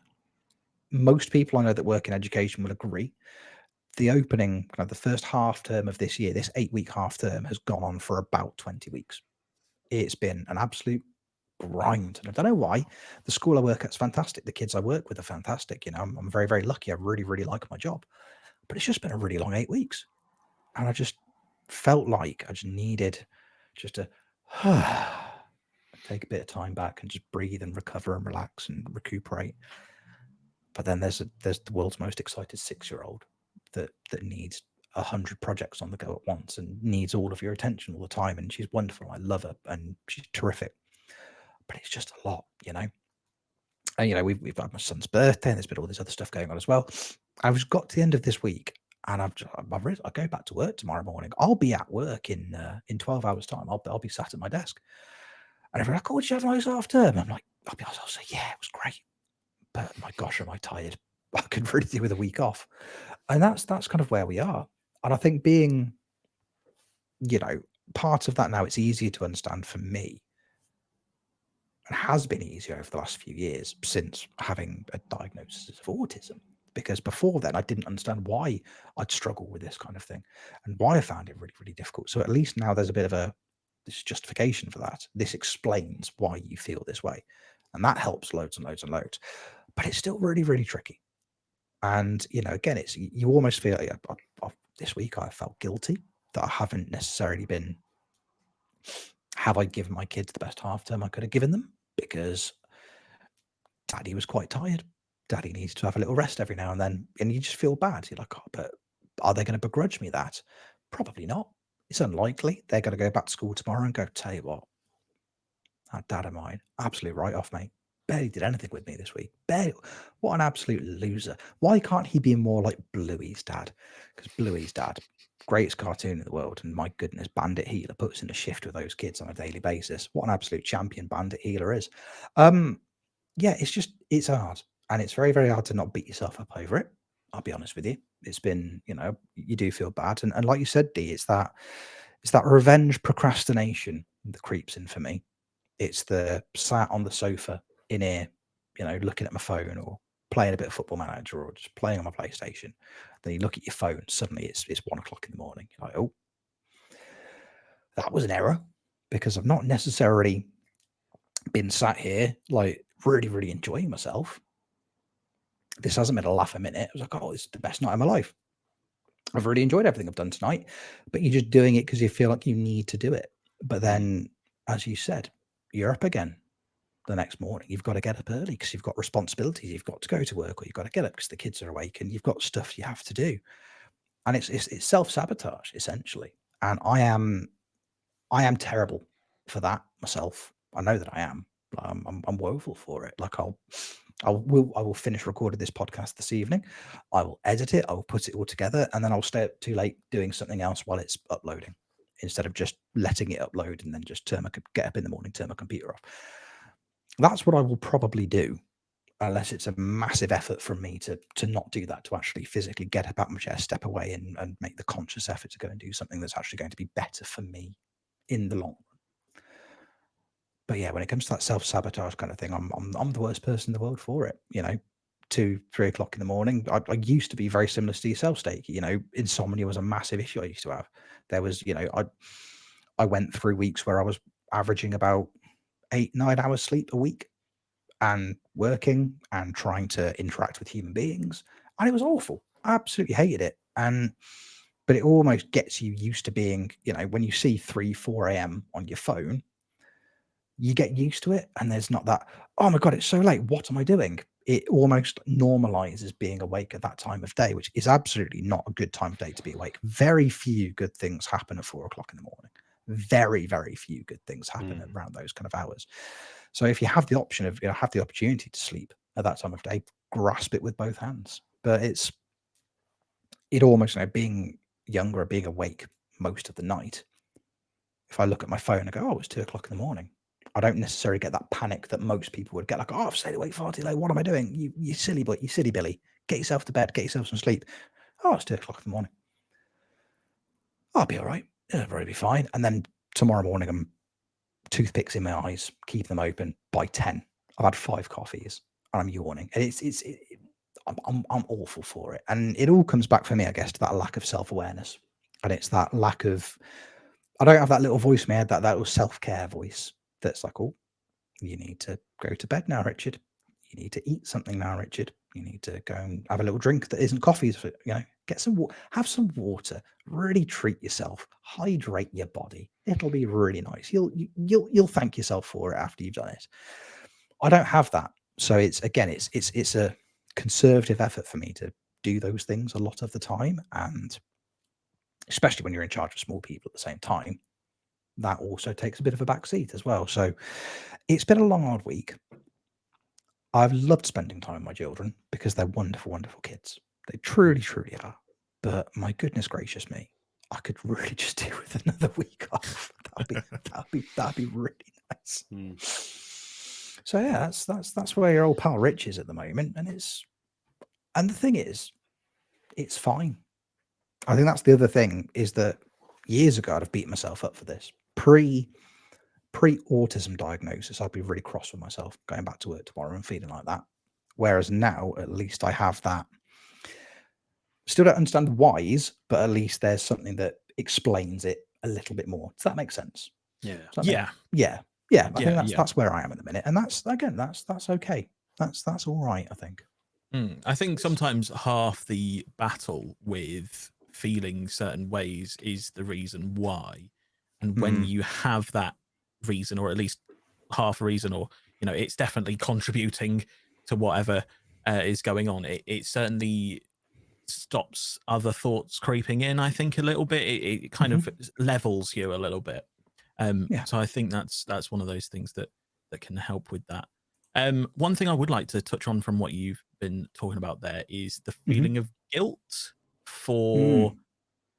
Most people I know that work in education will agree. The opening, kind of the first half term of this year, this 8-week half term has gone on for about 20 weeks. It's been an absolute grind. And I don't know why. The school I work at is fantastic. The kids I work with are fantastic. I'm very, very lucky. I really, really like my job. But it's just been a really long 8 weeks. And I just felt like I just needed just to take a bit of time back and just breathe and recover and relax and recuperate. But then there's the world's most excited 6-year-old that needs 100 projects on the go at once and needs all of your attention all the time. And she's wonderful. I love her and she's terrific. But it's just a lot, And we've had my son's birthday and there's been all this other stuff going on as well. I've got to the end of this week and I go back to work tomorrow morning. I'll be at work in 12 hours time. I'll be sat at my desk. And everyone's like, "Oh, did you have a nice half term?" I'm like, I'll be honest, I'll say, yeah, it was great. But my gosh, am I tired? I could really do with a week off. And that's kind of where we are. And I think being, part of that now, it's easier to understand for me and has been easier over the last few years since having a diagnosis of autism. Because before then, I didn't understand why I'd struggle with this kind of thing and why I found it really, really difficult. So at least now there's a bit of this justification for that. This explains why you feel this way. And that helps loads and loads and loads. But it's still really, really tricky. And, again, it's you almost feel this week I felt guilty that I haven't necessarily been. Have I given my kids the best half term I could have given them? Because Daddy was quite tired. Daddy needs to have a little rest every now and then, and you just feel bad. You're like, oh, but are they going to begrudge me that? Probably not. It's unlikely. They're going to go back to school tomorrow and go, tell you what, that dad of mine, absolute write-off, mate. Barely did anything with me this week. Barely. What an absolute loser. Why can't he be more like Bluey's dad? Because Bluey's dad, greatest cartoon in the world, and my goodness, Bandit Healer puts in a shift with those kids on a daily basis. What an absolute champion Bandit Healer is. Yeah, it's hard. And it's very, very hard to not beat yourself up over it. I'll be honest with you. It's been, you do feel bad. And like you said, Dee, it's that revenge procrastination that creeps in for me. It's the sat on the sofa in here, looking at my phone or playing a bit of Football Manager or just playing on my PlayStation. Then you look at your phone, suddenly it's 1 o'clock in the morning. You're like, oh, that was an error, because I've not necessarily been sat here like really, really enjoying myself. This hasn't been a laugh a minute. I was like, oh, it's the best night of my life. I've really enjoyed everything I've done tonight, but you're just doing it because you feel like you need to do it. But then, as you said, you're up again the next morning. You've got to get up early because you've got responsibilities. You've got to go to work, or you've got to get up because the kids are awake, and you've got stuff you have to do. And it's self-sabotage essentially. And I am terrible for that myself. I know that I am. I'm woeful for it. Like I will finish recording this podcast this evening. I will edit it. I will put it all together, and then I'll stay up too late doing something else while it's uploading, instead of just letting it upload and then just get up in the morning, turn my computer off. That's what I will probably do, unless it's a massive effort from me to not do that, to actually physically get up out of my chair, step away, and make the conscious effort to go and do something that's actually going to be better for me in the long run. But yeah, when it comes to that self-sabotage kind of thing, I'm the worst person in the world for it. 2, 3 o'clock in the morning. I used to be very similar to yourself, Steak. Insomnia was a massive issue I used to have. There was, I went through weeks where I was averaging about 8-9 hours sleep a week, and working and trying to interact with human beings, and it was awful. I absolutely hated it. But it almost gets you used to being, when you see 3-4 a.m. on your phone, you get used to it, and there's not that, oh my God, it's so late, what am I doing? It almost normalizes being awake at that time of day, which is absolutely not a good time of day to be awake. Very few good things happen at 4 o'clock in the morning. Very, very few good things happen around those kind of hours. So if you have the option of, have the opportunity to sleep at that time of day, grasp it with both hands. But it almost, being younger, being awake most of the night, if I look at my phone and go, oh, it's 2 o'clock in the morning, I don't necessarily get that panic that most people would get. Like, oh, I've stayed awake far too late. What am I doing? You silly boy, you silly Billy. Get yourself to bed. Get yourself some sleep. Oh, it's 2 o'clock in the morning. I'll be all right. It'll probably be fine. And then tomorrow morning, I'm toothpicks in my eyes, keep them open by 10. I've had 5 coffees and I'm yawning. And I'm awful for it. And it all comes back for me, I guess, to that lack of self-awareness. And it's that lack of, I don't have that little voice in my head, that little self-care voice that's like, oh, you need to go to bed now, Richard. You need to eat something now, Richard. You need to go and have a little drink that isn't coffee. Get some have some water. Really treat yourself. Hydrate your body. It'll be really nice. You'll thank yourself for it after you've done it. I don't have that, so it's a conservative effort for me to do those things a lot of the time, and especially when you're in charge of small people at the same time, that also takes a bit of a backseat as well. So it's been a long, hard week. I've loved spending time with my children because they're wonderful, wonderful kids. They truly, truly are. But my goodness gracious me, I could really just do with another week off. That'd be really nice. So yeah, that's where your old pal Rich is at the moment, and the thing is, it's fine. I think that's the other thing, is that years ago I'd have beaten myself up for this. Pre-autism diagnosis, I'd be really cross with myself going back to work tomorrow and feeling like that. Whereas now, at least I have that. Still don't understand the whys, but at least there's something that explains it a little bit more. Does that make sense? Yeah. I think that's where I am at the minute, and that's okay. That's all right, I think. I think sometimes half the battle with feeling certain ways is the reason why, and when you have that reason, or at least half a reason, or it's definitely contributing to whatever is going on, it certainly stops other thoughts creeping in, I think, a little bit. It kind of levels you a little bit. So I think that's one of those things that can help with that. One thing I would like to touch on from what you've been talking about there is the feeling of guilt for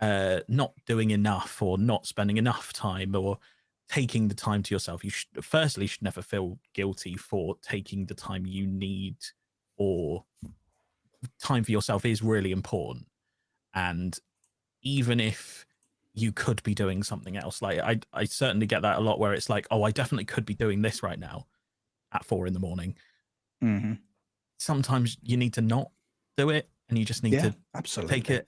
not doing enough or not spending enough time or taking the time to yourself. You should never feel guilty for taking the time you need, or time for yourself is really important. And even if you could be doing something else, like I certainly get that a lot, where it's like, oh, I definitely could be doing this right now at 4 a.m. Sometimes you need to not do it, and you just need to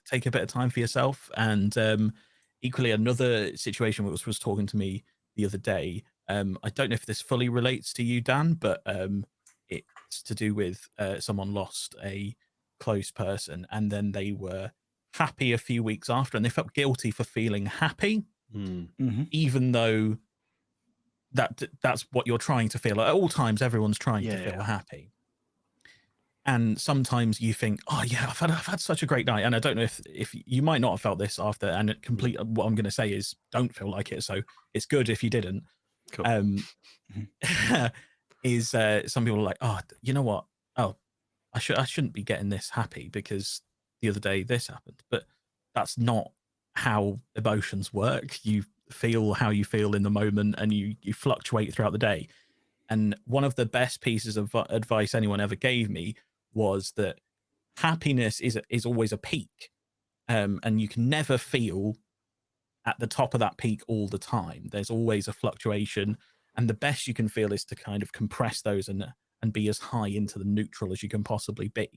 take a bit of time for yourself. And equally, another situation was talking to me the other day. I don't know if this fully relates to you, Dan, but it's to do with someone lost a close person, and then they were happy a few weeks after, and they felt guilty for feeling happy, even though that's what you're trying to feel at all times. Everyone's trying to feel happy. And sometimes you think, oh yeah, I've had such a great night. And I don't know if you might not have felt this after, and what I'm going to say is don't feel like it. So it's good if you didn't. Cool. Some people are like, oh, you know what? Oh, I shouldn't be getting this happy because the other day this happened. But that's not how emotions work. You feel how you feel in the moment, and you fluctuate throughout the day. And one of the best pieces of advice anyone ever gave me was that happiness is always a peak, and you can never feel at the top of that peak all the time. There's always a fluctuation, and the best you can feel is to kind of compress those and be as high into the neutral as you can possibly be.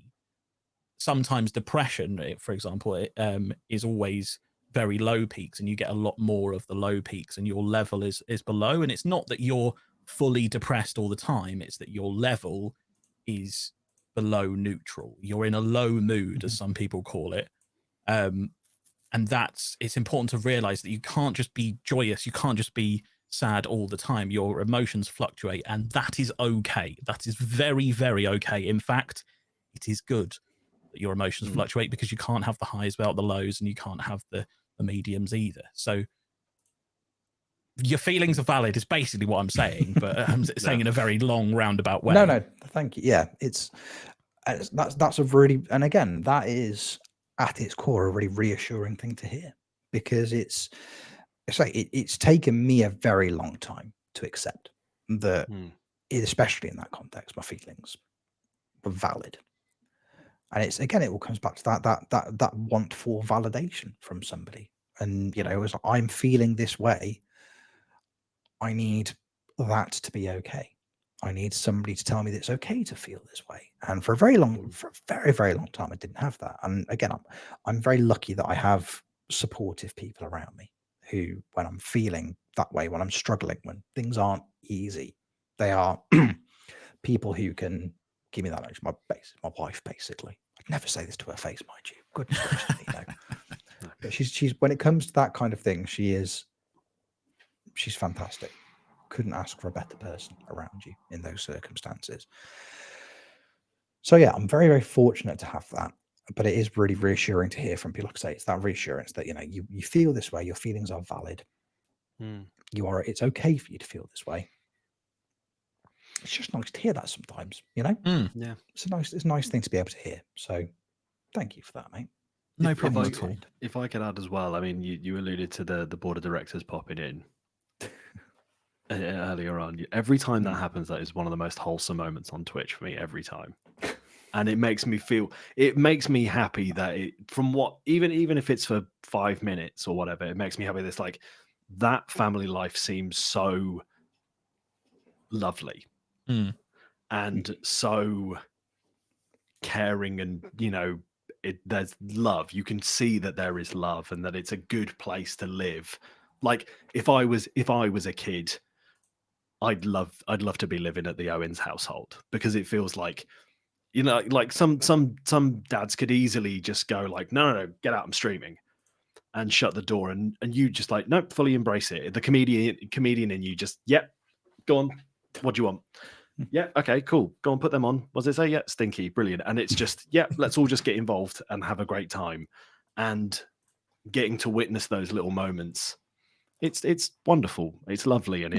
Sometimes depression, for example, is always very low peaks, and you get a lot more of the low peaks, and your level is below. And it's not that you're fully depressed all the time, it's that your level is below neutral. You're in a low mood, as some people call it. And it's important to realize that you can't just be joyous, you can't just be sad all the time. Your emotions fluctuate, and that is okay. That is very, very okay. In fact, it is good that your emotions fluctuate, because you can't have the highs without the lows, and you can't have the mediums either. So your feelings are valid is basically what I'm saying, but I'm saying in a very long roundabout way. No, thank you. Yeah, that's a really, and again, that is at its core a really reassuring thing to hear, because it's taken me a very long time to accept that, especially in that context, my feelings were valid. And it all comes back to that want for validation from somebody. And it was like, I'm feeling this way, I need that to be okay. I need somebody to tell me that it's okay to feel this way. And for a very, very long time, I didn't have that. And again, I'm very lucky that I have supportive people around me who, when I'm feeling that way, when I'm struggling, when things aren't easy, they are people who can give me that much. My wife, basically. I'd never say this to her face, mind you. Goodness gracious, But she's when it comes to that kind of thing, she's fantastic. Couldn't ask for a better person around you in those circumstances. So yeah, I'm very, very fortunate to have that. But it is really reassuring to hear from people. Like I say, it's that reassurance that you feel this way, your feelings are valid. It's okay for you to feel this way. It's just nice to hear that sometimes, Yeah, it's a nice thing to be able to hear. So thank you for that, mate. No problem at all. If I could add as well, I mean, you alluded to the board of directors popping in earlier on. Every time that happens, that is one of the most wholesome moments on Twitch for me every time. And it makes me happy that even if it's for 5 minutes or whatever, it makes me happy. This like that family life seems so lovely and so caring, and there's love. You can see that there is love, and that it's a good place to live. Like if I was a kid, I'd love to be living at the Owens household, because it feels like, like some dads could easily just go like, no, get out, I'm streaming, and shut the door, and you just like, nope, fully embrace it. The comedian in you just, yep, go on, what do you want? Yeah, okay, cool. Go on, put them on. What does it say? Yeah, stinky, brilliant. And it's just, yeah, let's all just get involved and have a great time. And getting to witness those little moments, it's wonderful. It's lovely, and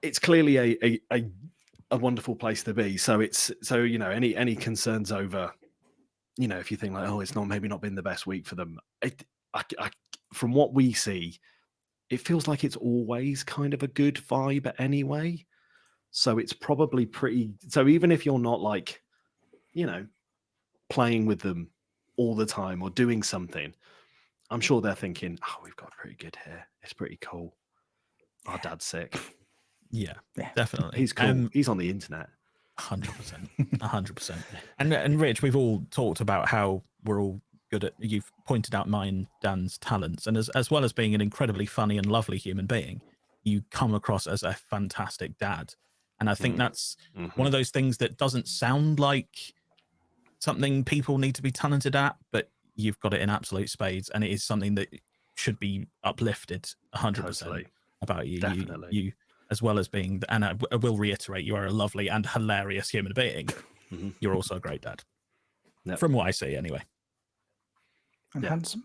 it's clearly a wonderful place to be. So any concerns over, if you think like, oh, it's maybe not been the best week for them. From what we see, it feels like it's always kind of a good vibe anyway. So it's probably pretty. So even if you're not like, playing with them all the time or doing something, I'm sure they're thinking, oh, we've got pretty good here. It's pretty cool. Our dad's sick. Yeah, definitely. He's cool. He's on the internet. 100%. 100%. And Rich, we've all talked about how we're all good at, you've pointed out mine and Dan's talents, and as well as being an incredibly funny and lovely human being, you come across as a fantastic dad. And I think that's one of those things that doesn't sound like something people need to be talented at, but you've got it in absolute spades, and it is something that should be uplifted 100% about you. Definitely. You as well as being, and I will reiterate, you are a lovely and hilarious human being. You're also a great dad. Yep. From what I see, anyway. And handsome.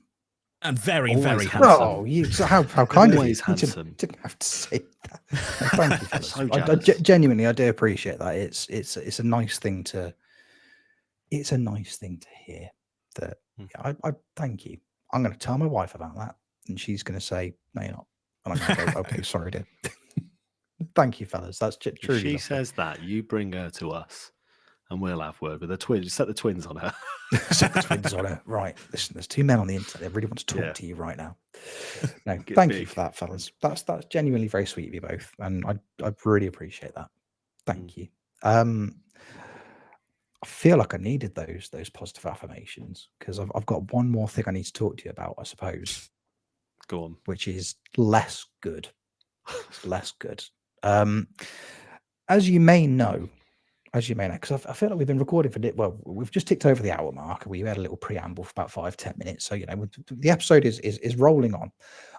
And very, Always very handsome. handsome. So how kind Always of you. handsome. Didn't have to say that. Thank you, fellas. So Genuinely, I do appreciate that. It's a nice thing to. It's a nice thing to hear. That I thank you. I'm going to tell my wife about that, and she's going to say, "No, you're not." And I'm going to go, "Okay, sorry, dear." Thank you, fellas. That's truly. If she lovely. says that, you bring her to us, and we'll have word with the twins. Set the twins on her. Set the twins on her. Right. Listen, there's two men on the internet. They really want to talk to you right now. No, thank you for that, fellas. That's genuinely very sweet of you both, and I really appreciate that. Thank you. I feel like I needed those positive affirmations, because I've got one more thing I need to talk to you about, I suppose. Go on. Which is less good. Less good. As you may know, because I feel like we've been recording we've just ticked over the hour mark. We had a little preamble for about 5-10 minutes. So, the episode is rolling on.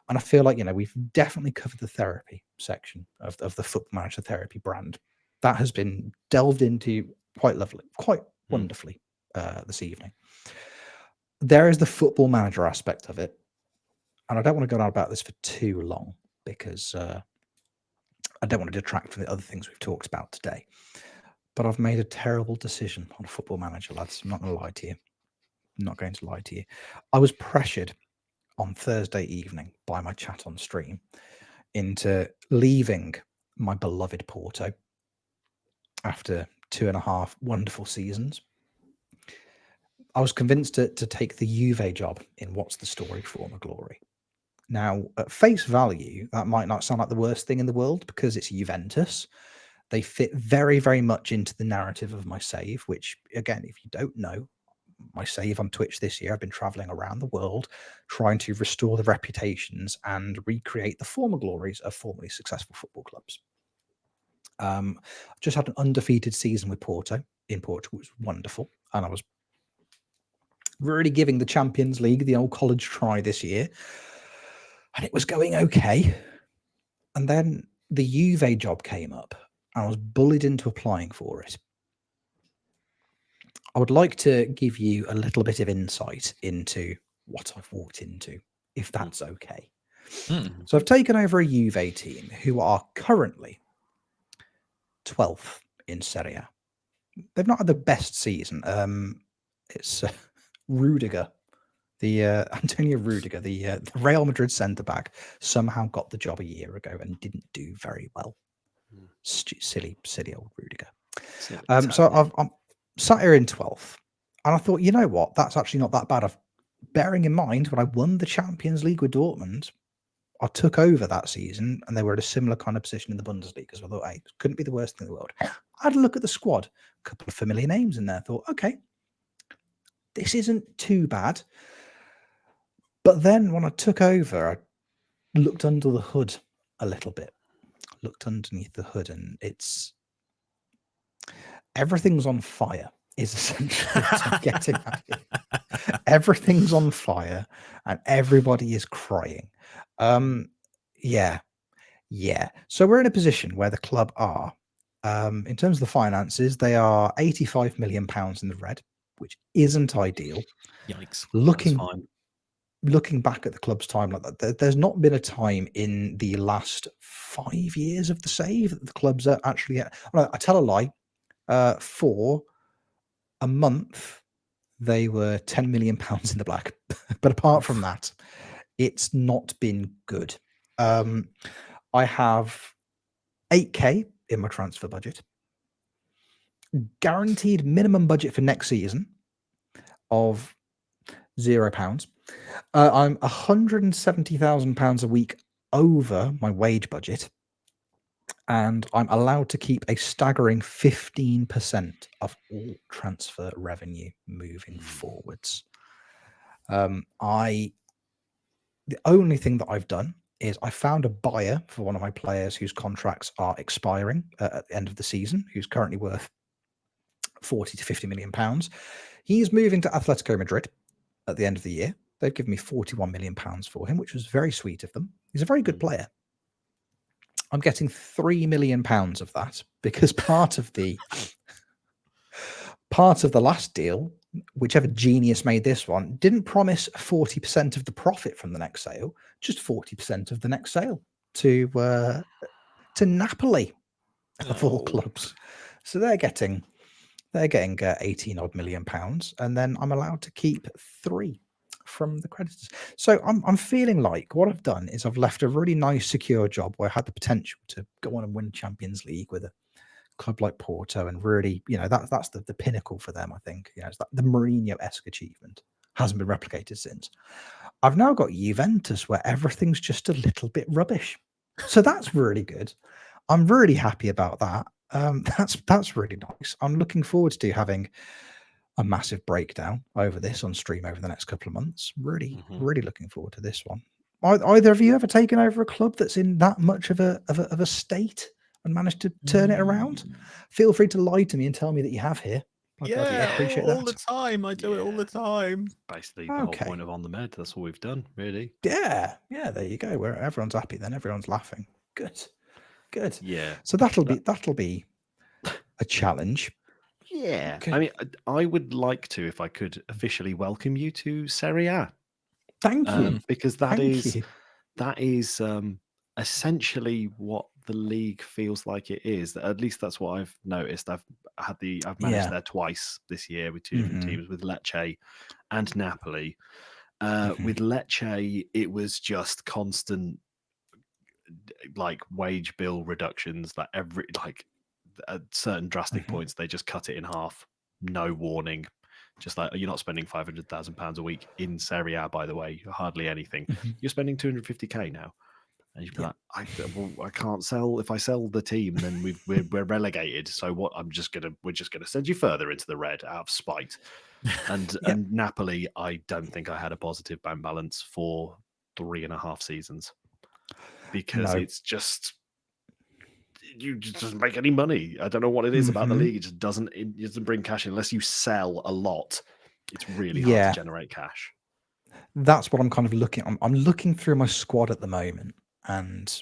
And I feel like, we've definitely covered the therapy section of the Football Manager therapy brand. That has been delved into quite wonderfully this evening. There is the Football Manager aspect of it. And I don't want to go on about this for too long, because I don't want to detract from the other things we've talked about today. But I've made a terrible decision on Football Manager, lads. I'm not going to lie to you. I'm not going to lie to you. I was pressured on Thursday evening by my chat on stream into leaving my beloved Porto after 2.5 wonderful seasons. I was convinced to take the Juve job in What's the Story Former Glory. Now, at face value, that might not sound like the worst thing in the world, because it's Juventus. They fit very, very much into the narrative of my save, which, again, if you don't know, my save on Twitch this year, I've been traveling around the world trying to restore the reputations and recreate the former glories of formerly successful football clubs. Just had an undefeated season with Porto in Portugal, which was wonderful. And I was really giving the Champions League the old college try this year. And it was going okay. And then the Juve job came up. I was bullied into applying for it. I would like to give you a little bit of insight into what I've walked into, if that's okay. So I've taken over a Juve team who are currently 12th in Serie A. They've not had the best season. It's Rudiger, Antonio Rudiger, the Real Madrid centre-back, somehow got the job a year ago and didn't do very well. Silly old Rudiger. So I'm sat here in 12th, and I thought, you know what? That's actually not that bad. Bearing in mind, when I won the Champions League with Dortmund, I took over that season, and they were at a similar kind of position in the Bundesliga. So I thought, hey, it couldn't be the worst thing in the world. I had a look at the squad, a couple of familiar names in there. I thought, okay, this isn't too bad. But then when I took over, I looked under the hood a little bit. Looked underneath the hood, and everything's on fire is essentially what I'm getting at here. Everything's on fire and everybody is crying. Yeah, Yeah. So we're in a position where the club are, in terms of the finances, they are £85 million in the red, which isn't ideal. Yikes. That's fine. Looking back at the club's time like that, there's not been a time in the last 5 years of the save that the clubs are actually well, I tell a lie. For a month, they were £10 million in the black. But apart from that, it's not been good. I have 8k in my transfer budget. Guaranteed minimum budget for next season of £0. I'm £170,000 a week over my wage budget, and I'm allowed to keep a staggering 15% of all transfer revenue moving forwards. The only thing that I've done is I found a buyer for one of my players whose contracts are expiring at the end of the season, who's currently worth 40 to 50 million pounds. He's moving to Atletico Madrid at the end of the year. They've given me 41 million pounds for him, which was very sweet of them. He's a very good player. I'm getting 3 million pounds of that because part of the last deal, whichever genius made this one, didn't promise 40% of the profit from the next sale, just 40% of the next sale to Napoli of all clubs. So they're getting 18 odd million pounds, and then I'm allowed to keep 3 from the creditors. So I'm feeling like what I've done is I've left a really nice secure job where I had the potential to go on and win Champions League with a club like Porto, and really, that's the pinnacle for them. I think, it's the Mourinho-esque achievement hasn't been replicated since. I've now got Juventus where everything's just a little bit rubbish. So that's really good. I'm really happy about that. That's really nice. I'm looking forward to having a massive breakdown over this on stream over the next couple of months. Really looking forward to this one. Either of you ever taken over a club that's in that much of a state and managed to turn it around? Feel free to lie to me and tell me that you have here. I appreciate all that. the time. I do it all the time. Basically, the whole point of On the Med. That's all we've done, really. Yeah. There you go. Where everyone's happy, then everyone's laughing. Good. Yeah. So that'll be a challenge. Yeah. Okay. I mean, I would like to, if I could, officially welcome you to Serie A. Thank you. Because that is essentially what the league feels like it is. At least that's what I've noticed. I've managed there twice this year with 2 different teams, with Lecce and Napoli. With Lecce, it was just constant wage bill reductions that at certain drastic points they just cut it in half, no warning. Just like, you're not spending £500,000 a week in Serie A, by the way, hardly anything. You're spending 250k now, and you'd be like, I can't sell. If I sell the team, then we're relegated. So what? We're just gonna send you further into the red out of spite. And and Napoli, I don't think I had a positive bank balance for 3.5 seasons because it's just. You just doesn't make any money. I don't know what it is about the league. It just doesn't bring cash unless you sell a lot. It's really hard to generate cash. That's what I'm kind of looking. I'm looking through my squad at the moment, and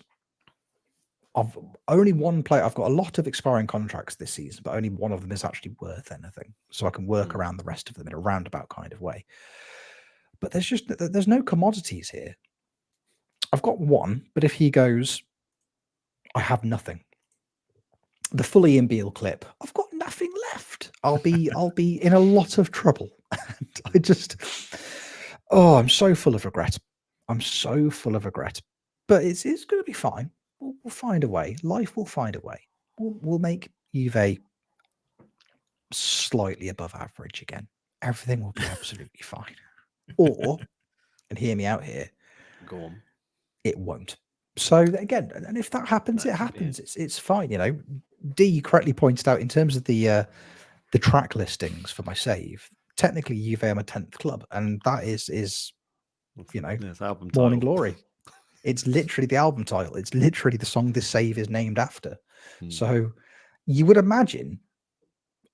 I've only one player. I've got a lot of expiring contracts this season, but only one of them is actually worth anything. So I can work around the rest of them in a roundabout kind of way. But there's no commodities here. I've got one, but if he goes, I have nothing. The full Ian Beale clip, I've got nothing left. I'll be in a lot of trouble. And I'm so full of regret. But it's going to be fine. We'll find a way. Life will find a way. We'll make Juve slightly above average again. Everything will be absolutely fine. Or, and hear me out here, go on, it won't. So again, and if that happens, it happens. It's fine. Dee correctly pointed out in terms of the track listings for my save. Technically, Juve are my 10th club, and that is album Morning title. Glory. It's literally the album title. It's literally the song this save is named after. So you would imagine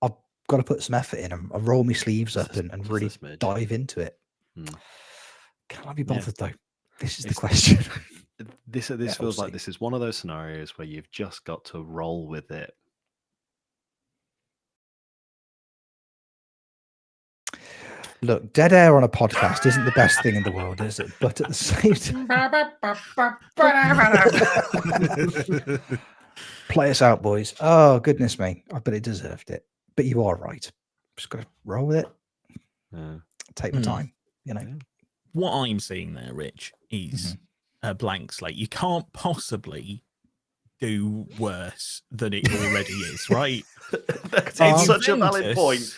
I've got to put some effort in and roll my sleeves up and really dive into it. Can I be bothered though? This is the question. This we'll feels like see. this is one of those scenarios where you've just got to roll with it. Look, dead air on a podcast isn't the best thing in the world, is it? But at the same time, play us out, boys. Oh, goodness me. I bet it deserved it. But you are right. Just got to roll with it. Yeah. Take my time, you know. What I'm seeing there, Rich, is a blank slate. You can't possibly do worse than it already is, right? That's such a valid point.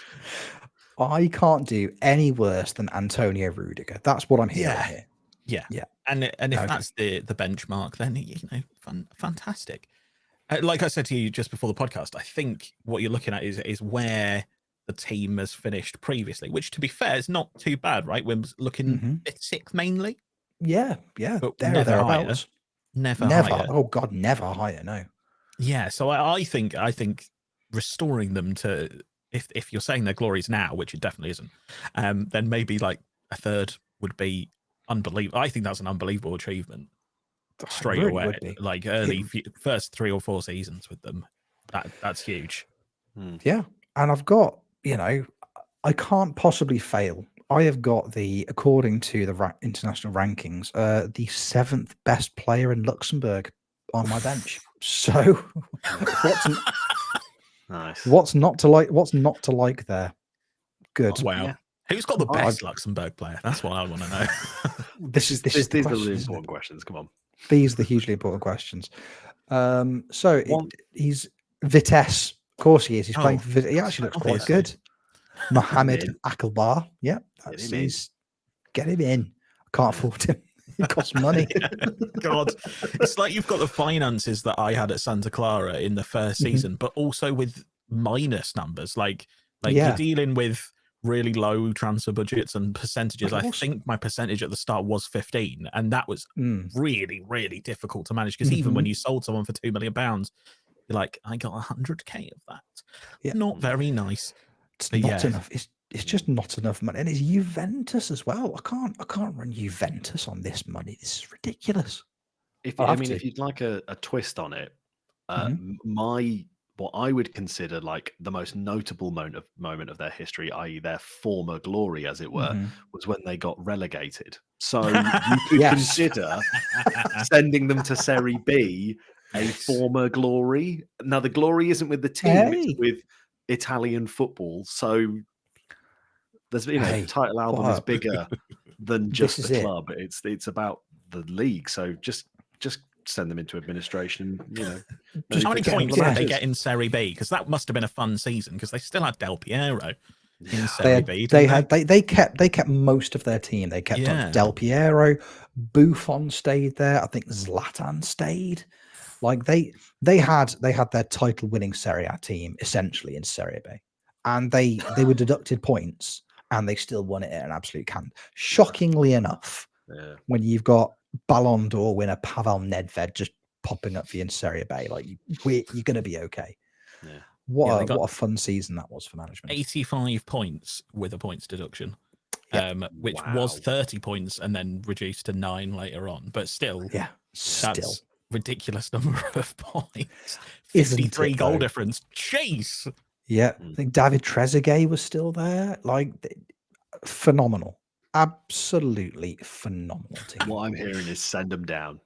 I can't do any worse than Antonio Rudiger. That's what I'm hearing here. Yeah. And if that's the benchmark, then, you know, fantastic. Like I said to you just before the podcast, I think what you're looking at is where the team has finished previously, which, to be fair, is not too bad, right? We're looking sixth mainly. Yeah. But There never higher. thereabouts. Never higher. Oh God, never higher. No. Yeah. So I think restoring them to, if you're saying their glories now, which it definitely isn't, then maybe like a third would be unbelievable. I think that's an unbelievable achievement straight really away. would be. Like first 3 or 4 seasons with them. That's huge. Yeah. And I've got, you know, I can't possibly fail. I have got according to the international rankings, the 7th best player in Luxembourg on my bench. So Nice. What's not to like? What's not to like there? Good. Wow. Yeah. Who's got the best Luxembourg player? That's what I want to know. These are the really important questions. Come on. These are the hugely important questions. He's Vitesse. Of course he is. He's playing for Vitesse. He actually looks quite good. Mohamed Akelbar. Yeah. Get him in. I can't afford him. It costs money. God, it's like you've got the finances that I had at Santa Clara in the first season, but also with minus numbers. Like you're dealing with really low transfer budgets and percentages. I think my percentage at the start was 15, and that was really, really difficult to manage, because even when you sold someone for £2 million, you're like, I got 100k of that. Yeah. Not very nice. It's not enough. It's just not enough money, and it's Juventus as well. I can't run Juventus on this money. This is ridiculous. If you'd like a twist on it, what I would consider like the most notable moment of their history, i.e. their former glory, as it were, was when they got relegated. So you could consider sending them to Serie B a former glory. Now the glory isn't with the team; it's with Italian football. So there's the title album is bigger than just the club. It's about the league. So just send them into administration. Just how many points did they get in Serie B? Because that must have been a fun season, because they still had Del Piero in Serie B. They kept most of their team. They kept Del Piero, Buffon stayed there. I think Zlatan stayed. Like they had their title winning Serie A team essentially in Serie B, and they were deducted points, and they still won it at an absolute can. Shockingly enough, when you've got Ballon d'Or winner Pavel Nedved just popping up for you in Serie B, like you're going to be okay. Yeah. What a fun season that was for management. 85 points with a points deduction, which was 30 points and then reduced to 9 later on. But still, that's ridiculous number of points. 53 goal difference. Jeez. Yeah, I think David Trezeguet was still there. Like, phenomenal. Absolutely phenomenal team. What I'm hearing is send them down.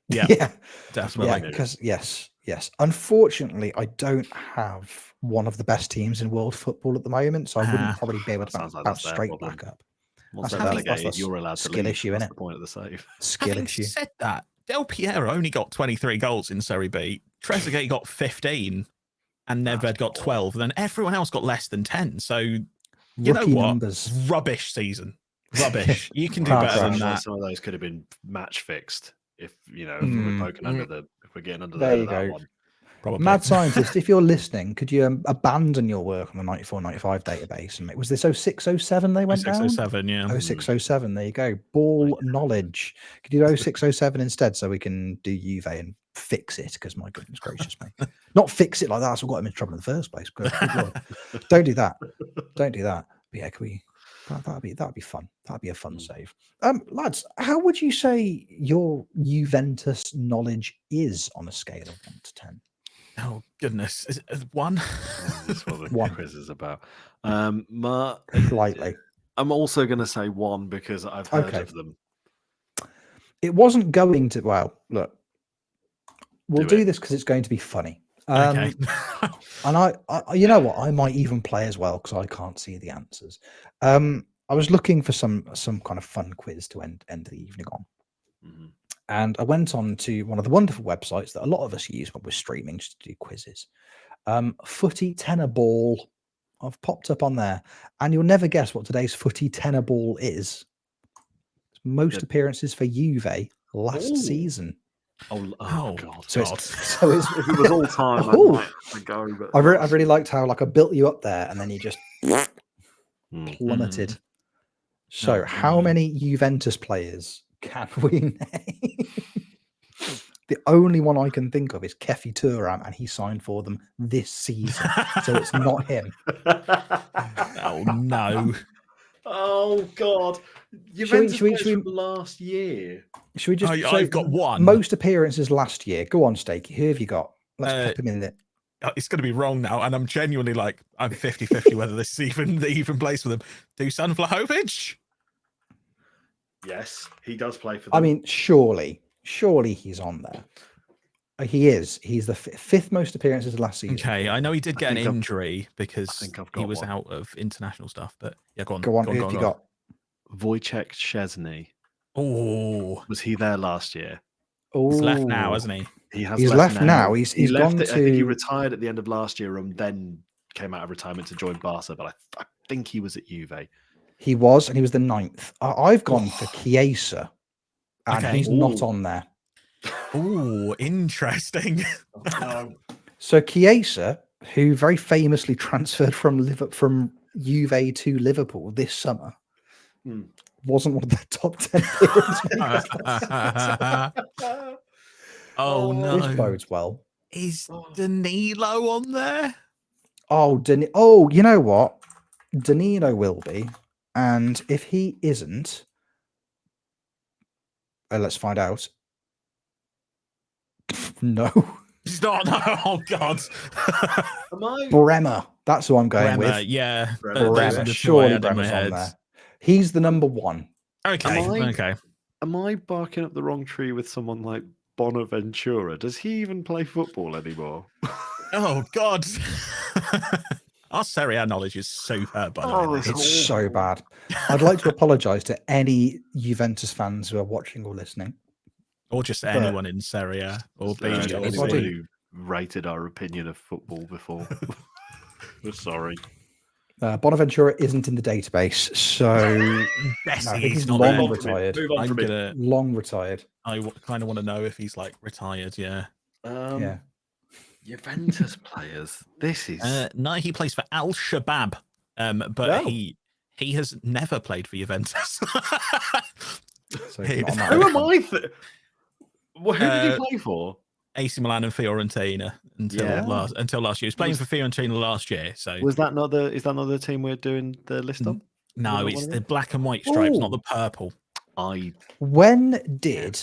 Yeah, definitely. Because yes. Unfortunately, I don't have one of the best teams in world football at the moment, so I wouldn't probably be able to bounce straight back up. Once they're relegated, you're allowed to skill leave. issue, That's innit? the point of the save. Skill issue. Said that, Del Piero only got 23 goals in Serie B. Trezeguet got 15, and Nedved got 12. And then everyone else got less than 10. So you know what? Numbers. Rubbish season. Rubbish. You can do better than that. Some of those could have been match fixed if if we're poking under if we're getting under that one. Probably. Mad scientist, if you're listening, could you abandon your work on the 94-95 database? And was this 06-07 they went 06-07, down? 06-07, there you go. Ball knowledge. Could you do 06-07 instead so we can do Juve and fix it? Because my goodness gracious me. Not fix it like that, so we got him in trouble in the first place. Good Lord. Don't do that. Don't do that. But yeah, can we That'd be fun. That'd be a fun save. Lads, how would you say your Juventus knowledge is on a scale of 1 to 10? Oh goodness, is it 1? That's what the 1. quiz is about. Slightly. I'm also going to say 1 because I've heard of them. It wasn't going to. Well, look, we'll do it. this because it's going to be funny. Okay. And I, you know what? I might even play as well because I can't see the answers. I was looking for some kind of fun quiz to end the evening on. Mhm. And I went on to one of the wonderful websites that a lot of us use when we're streaming just to do quizzes. Footy tenor ball. I've popped up on there, and you'll never guess what today's footy tenor ball is. Most appearances for Juve last season. Oh God! So God. so it's If it was all time, Oh. I might have to go. But I really liked how I built you up there, and then you just plummeted. So, how many Juventus players can we name? The only one I can think of is Kefi Thuram, and he signed for them this season, so it's not him. Oh no! Oh God! Juventus players from last year. Should we just? I've got 1. Most appearances last year. Go on, Steaky. Who have you got? Let's pep him in it. It's going to be wrong now, and I'm genuinely like, I'm 50-50 whether this is even plays for them. Dusan Vlahovic? Yes, he does play for them. I mean, surely he's on there. He is. He's the 5th most appearances last season. Okay, I know he did get an injury because he was one. out of international stuff. But yeah, go on. Go on. Who have you got? Wojciech Szczesny. Oh, was he there last year? He's left now, hasn't he? He's left now. He's gone to. I think he retired at the end of last year and then came out of retirement to join Barca. But I think he was at Juve. He was, and he was the 9th. I've gone for Chiesa, and he's not on there. Oh, interesting. So Chiesa, who very famously transferred from Juve to Liverpool this summer, wasn't one of the top 10 players. Oh no! This bodes well. Is Danilo on there? Oh, you know what? Danilo will be, and if he isn't, let's find out. No. He's not. No. Oh God. Bremer. That's who I'm going with. Yeah. Bremer. Surely Bremer's on there. He's the number 1. Okay. Am I barking up the wrong tree with someone like Bonaventura? Does he even play football anymore? Oh God. Our Serie A knowledge is superb, by the way. It's so bad. I'd like to apologise to any Juventus fans who are watching or listening. Or just anyone in Serie A. Or anyone who rated our opinion of football before. We're sorry. Bonaventura isn't in the database, so he's long retired. Long retired. I kind of want to know if he's like retired. Yeah. Yeah. Juventus players. This is no. He plays for Al Shabab, but he has never played for Juventus. So who am I? Who did he play for? AC Milan and Fiorentina until last year. He was playing for Fiorentina last year. So is that not the team we're doing the list on? No, it's the black and white stripes, not the purple. When did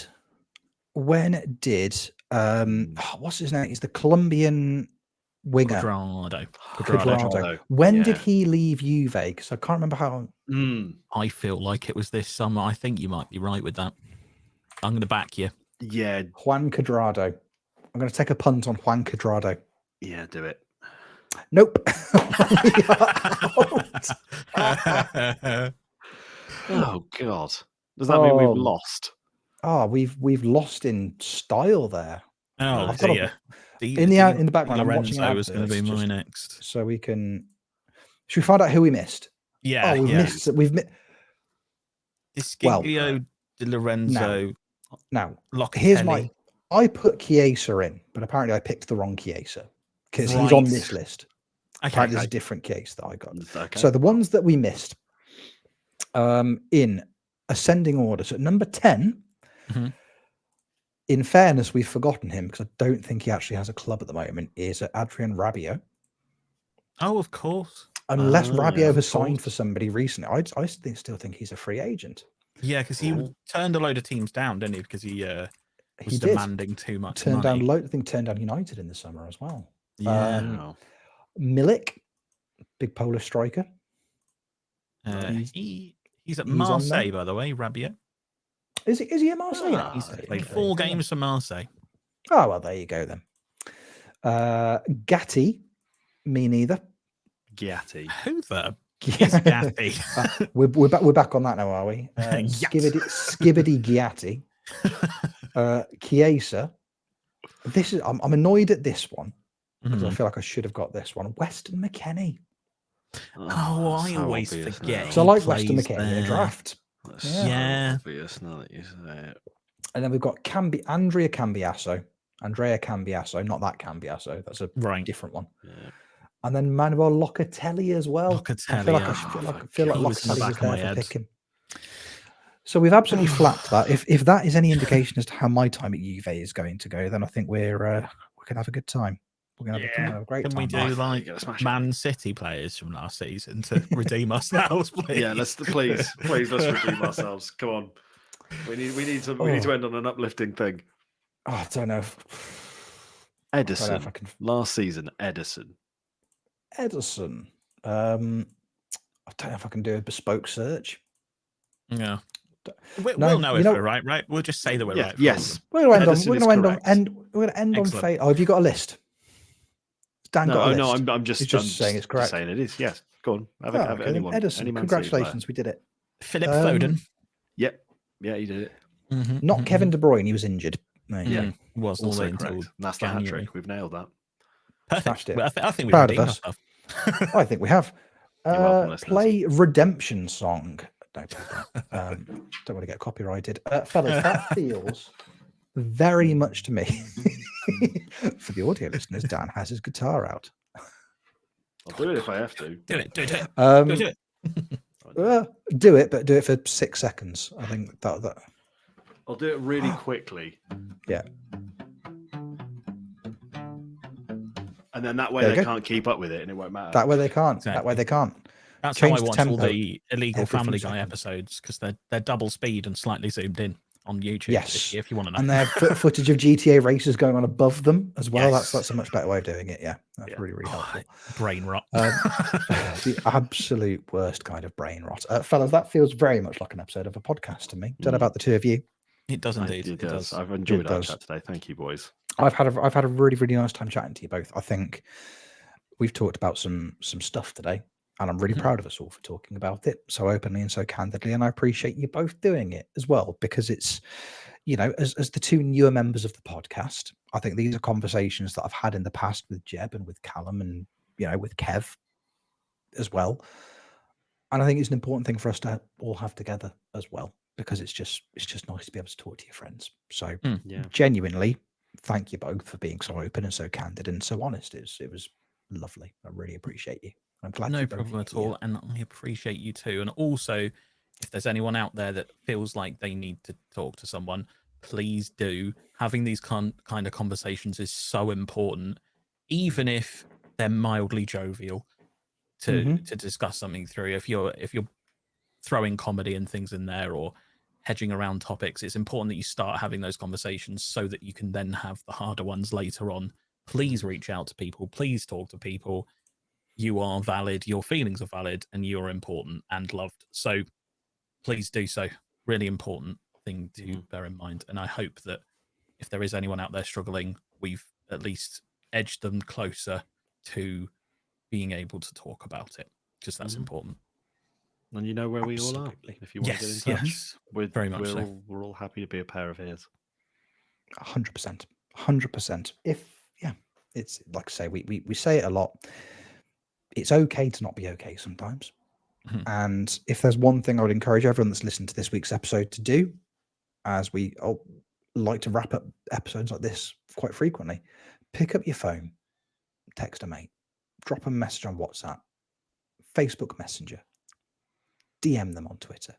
what's his name? He's the Colombian winger. Cuadrado. When did he leave Juve? Because I can't remember how. I feel like it was this summer. I think you might be right with that. I'm going to back you. Yeah. Juan Cuadrado. I'm going to take a punt on Juan Cuadrado. Yeah, do it. Nope. Oh God. Does that mean we've lost? Oh, we've lost in style there. Oh dear. In the background, I'm watching Lorenzo was going to be my next. So we can. Should we find out who we missed? Yeah. Missed. We've missed. Esquilio, Di Lorenzo. Now, Locatelli. Here's my. I put Chiesa in, but apparently I picked the wrong Chiesa because he's on this list. Apparently there's a different case that I got. Okay. So the ones that we missed, in ascending order. So at number 10, in fairness, we've forgotten him because I don't think he actually has a club at the moment. Is Adrian Rabiot? Oh, of course. Unless yeah, Rabiot of has signed for course. somebody recently, I still think he's a free agent. Yeah, because he Cool. turned a load of teams down, didn't he? Because he was He did. demanding too much Turned money. down, I think, turned down United in the summer as well. Yeah. Wow. Milik, big Polish striker. He's at he's on Marseille, there. by the way, Rabiot. Is he at Marseille now? He's There you played go, 4 there you go games for Marseille. then. Oh, well, there you go then. Gatti, me neither. Gatti. Who the is Gatti? We're back on that now, are we? Yes. Skibbity Gatti. Chiesa. This is I'm annoyed at this one because I Mhm. feel like I should have got this one. Weston McKennie. Oh, I so always obvious forget. now. Because I He like Weston plays McKennie in a there. draft. That's Yeah. so obvious now that you say it. And then we've got Andrea Cambiasso, not that Cambiasso. That's a Right. different one. Yeah. And then Manuel Locatelli as well. Locatelli, I feel like for Locatelli God's was sake. there for picking. So we've absolutely flapped that. If that is any indication as to how my time at Juve is going to go, then I think we're gonna have a good time. We're gonna have a great Can time. we do like You're gonna smash it. Man City players from last season to redeem ourselves, please? Yeah, let's please let's redeem ourselves. Come on. We need to end on an uplifting thing. Oh, I don't know. I don't know Edison. if I can. Last season, Edison. Edison. I don't know if I can do a bespoke search. Yeah. No, We'll know you if know- we're right. We'll just say that we're right. Yes. We're gonna end on. Edison We're is gonna end on. correct. We're gonna end on Excellent. fate. Oh, have you got a list? Dan got a list. No, I'm just He's just saying it's correct. saying it is. Yes. Go on. Have Oh, okay, then anyone. Edison. Any Man City player. Congratulations, we did it. Philip Um, Foden. Yep. Yeah, he did it. Not Kevin De Bruyne. He was injured. There you Yeah. go. Was all the Also way until correct. And that's the hat January. trick. We've nailed that. Perfect. Smashed it. Well, I think we Proud of redeemed us. ourselves. I think we have. You're welcome, listeners. Play Redemption Song. Don't play that. Don't want to get copyrighted. Fellas, that feels very much to me. For the audio listeners, Dan has his guitar out. I'll do it if I have to. Do it. Do it. Do it, but do it for 6 seconds. I think that I'll do it really quickly. Yeah. And then that way There you they go. can't keep up with it and it won't matter. that way they can't. That Exactly. way they can't. That's Change how I the watch all tempo the illegal every Family few Guy seconds. episodes because they're double speed and slightly zoomed in on YouTube. Yes. If you want to know. And they have footage of GTA races going on above them as well. Yes. That's a much better way of doing it. Yeah, that's Yeah. really helpful. Brain rot. The absolute worst kind of brain rot. Fellas, that feels very much like an episode of a podcast to me. Don't know about the two of you. It does indeed. It does. I've enjoyed our chat today. Thank you, boys. I've had a really, really nice time chatting to you both. I think we've talked about some stuff today, and I'm really proud of us all for talking about it so openly and so candidly. And I appreciate you both doing it as well, because it's, you know, as the two newer members of the podcast, I think these are conversations that I've had in the past with Jeb and with Callum and, you know, with Kev as well. And I think it's an important thing for us to all have together as well, because it's just nice to be able to talk to your friends. So Yeah. genuinely, thank you both for being so open and so candid and so honest. It was lovely. I really appreciate you. I'm glad. No you both problem at here. all. And I appreciate you too. And also, if there's anyone out there that feels like they need to talk to someone, please do. Having these kind of conversations is so important, even if they're mildly jovial, to discuss something through. If you're throwing comedy and things in there or hedging around topics, it's important that you start having those conversations so that you can then have the harder ones later on. Please reach out to people. Please talk to people. You are valid. Your feelings are valid, and you're important and loved. So please do so. Really important thing to bear in mind. And I hope that if there is anyone out there struggling, we've at least edged them closer to being able to talk about it, because that's important. And you know where we all are. Absolutely. If you want to get in touch, Yes. Very much so. We're all happy to be a pair of ears. 100%. 100%. It's like I say, we say it a lot. It's okay to not be okay sometimes. And if there's one thing I would encourage everyone that's listened to this week's episode to do, as we like to wrap up episodes like this quite frequently, pick up your phone, text a mate, drop a message on WhatsApp, Facebook Messenger, DM them on Twitter,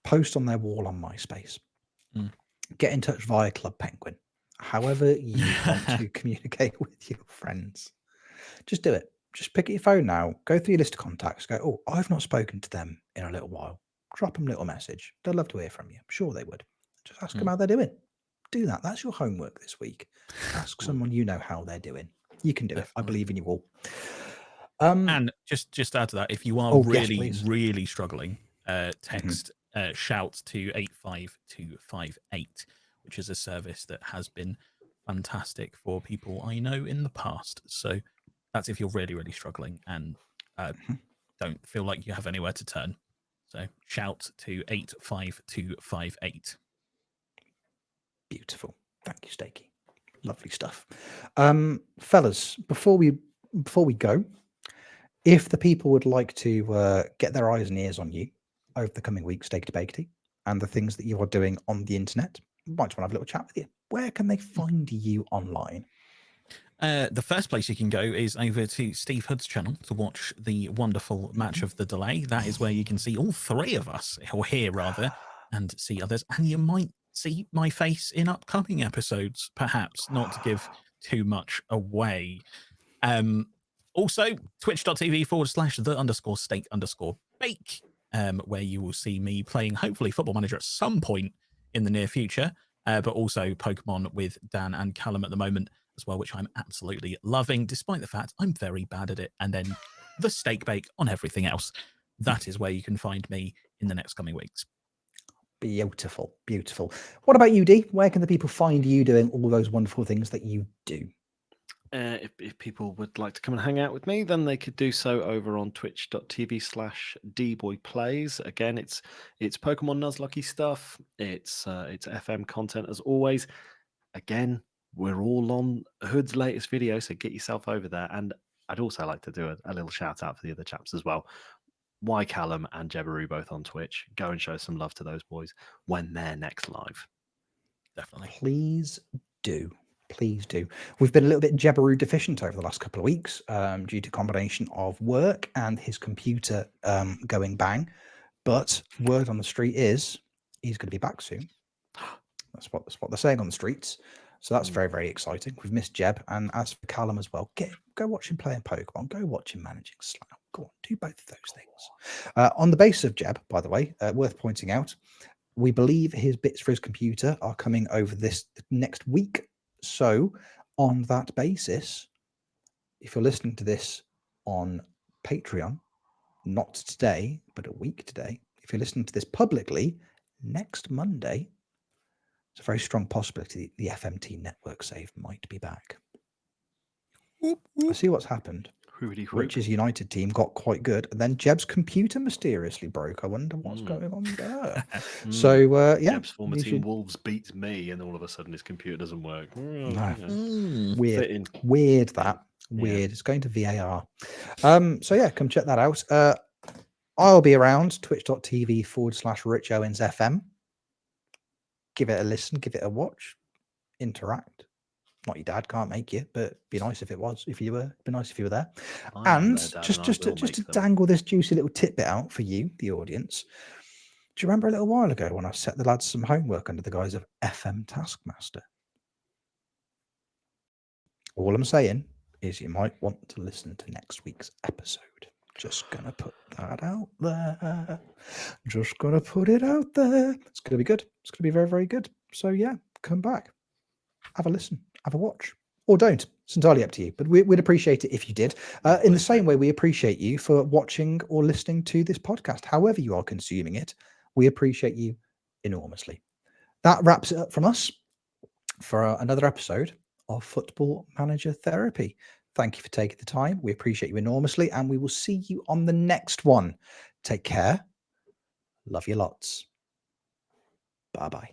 post on their wall on MySpace, get in touch via Club Penguin. However you want to communicate with your friends, just do it. just pick up your phone now, go through your list of contacts, go, oh, I've not spoken to them in a little while. Drop them a little message. They'd love to hear from you. I'm sure they would. Just ask them how they're doing. Do that. That's your homework this week. Ask someone you know how they're doing. You can do it. I believe in you all. And just add to that, if you are really struggling, text shout to 85258, which is a service that has been fantastic for people I know in the past. So that's if you're really struggling and don't feel like you have anywhere to turn. So shout to 85258. Beautiful. Thank you, Steaky. Lovely stuff. Fellas, before we go, if the people would like to get their eyes and ears on you over the coming weeks, Steaky to Bakety, and the things that you are doing on the internet, might want to have a little chat with you. Where can they find you online? The first place you can go is over to Steve Hood's channel to watch the wonderful Match of the Delay. That is where you can see all three of us, or hear rather, and see others. And you might see my face in upcoming episodes, perhaps, not to give too much away. Also, twitch.tv/the_steak_bake, where you will see me playing, hopefully, Football Manager at some point in the near future, but also Pokemon with Dan and Callum at the moment as well, which I'm absolutely loving, despite the fact I'm very bad at it. And then the steak bake on everything else. That is where you can find me in the next coming weeks. Beautiful, beautiful. What about you, Dee? Where can the people find you doing all those wonderful things that you do? If people would like to come and hang out with me, then they could do so over on twitch.tv/dboyplays. Again, it's Pokemon Nuzlocke stuff. It's FM content as always. Again, we're all on Hood's latest video, so get yourself over there. And I'd also like to do a little shout out for the other chaps as well. Why Callum and Jebaru both on Twitch. Go and show some love to those boys when they're next live. Definitely. Please do. Please do. We've been a little bit Jebaru deficient over the last couple of weeks due to a combination of work and his computer going bang. But word on the street is he's going to be back soon. That's what they're saying on the streets. So that's very, very exciting. We've missed Jeb. And as for Callum as well, go watch him playing Pokemon. Go watch him managing Slough. Go on, do both of those things. On the basis of Jeb, by the way, worth pointing out, we believe his bits for his computer are coming over this next week. So on that basis, if you're listening to this on Patreon, not today, but a week today, if you're listening to this publicly, next Monday, it's a very strong possibility the FMT network save might be back. I see what's happened. Rich's United team got quite good, and then Jeb's computer mysteriously broke. I wonder what's going on there. So, yeah. Jeb's former team Wolves beats me, and all of a sudden his computer doesn't work. Weird. Weird that. Weird. Yeah. It's going to VAR. So, yeah, come check that out. I'll be around twitch.tv/RichOwensFM. Give it a listen, give it a watch, interact. Not your dad, can't make you, but be nice if it was. If you were, be nice if you were there. And just to dangle this juicy little tidbit out for you, the audience. Do you remember a little while ago when I set the lads some homework under the guise of FM Taskmaster? All I'm saying is you might want to listen to next week's episode. Just gonna put that out there. Just gonna put it out there. It's gonna be good. It's gonna be very, very good. So yeah, come back, have a listen, have a watch, or don't. It's entirely up to you. But we'd appreciate it if you did. In the same way, we appreciate you for watching or listening to this podcast. However you are consuming it, we appreciate you enormously. That wraps it up from us for another episode of Football Manager Therapy. Thank you for taking the time. We appreciate you enormously, and we will see you on the next one. Take care. Love you lots. Bye-bye.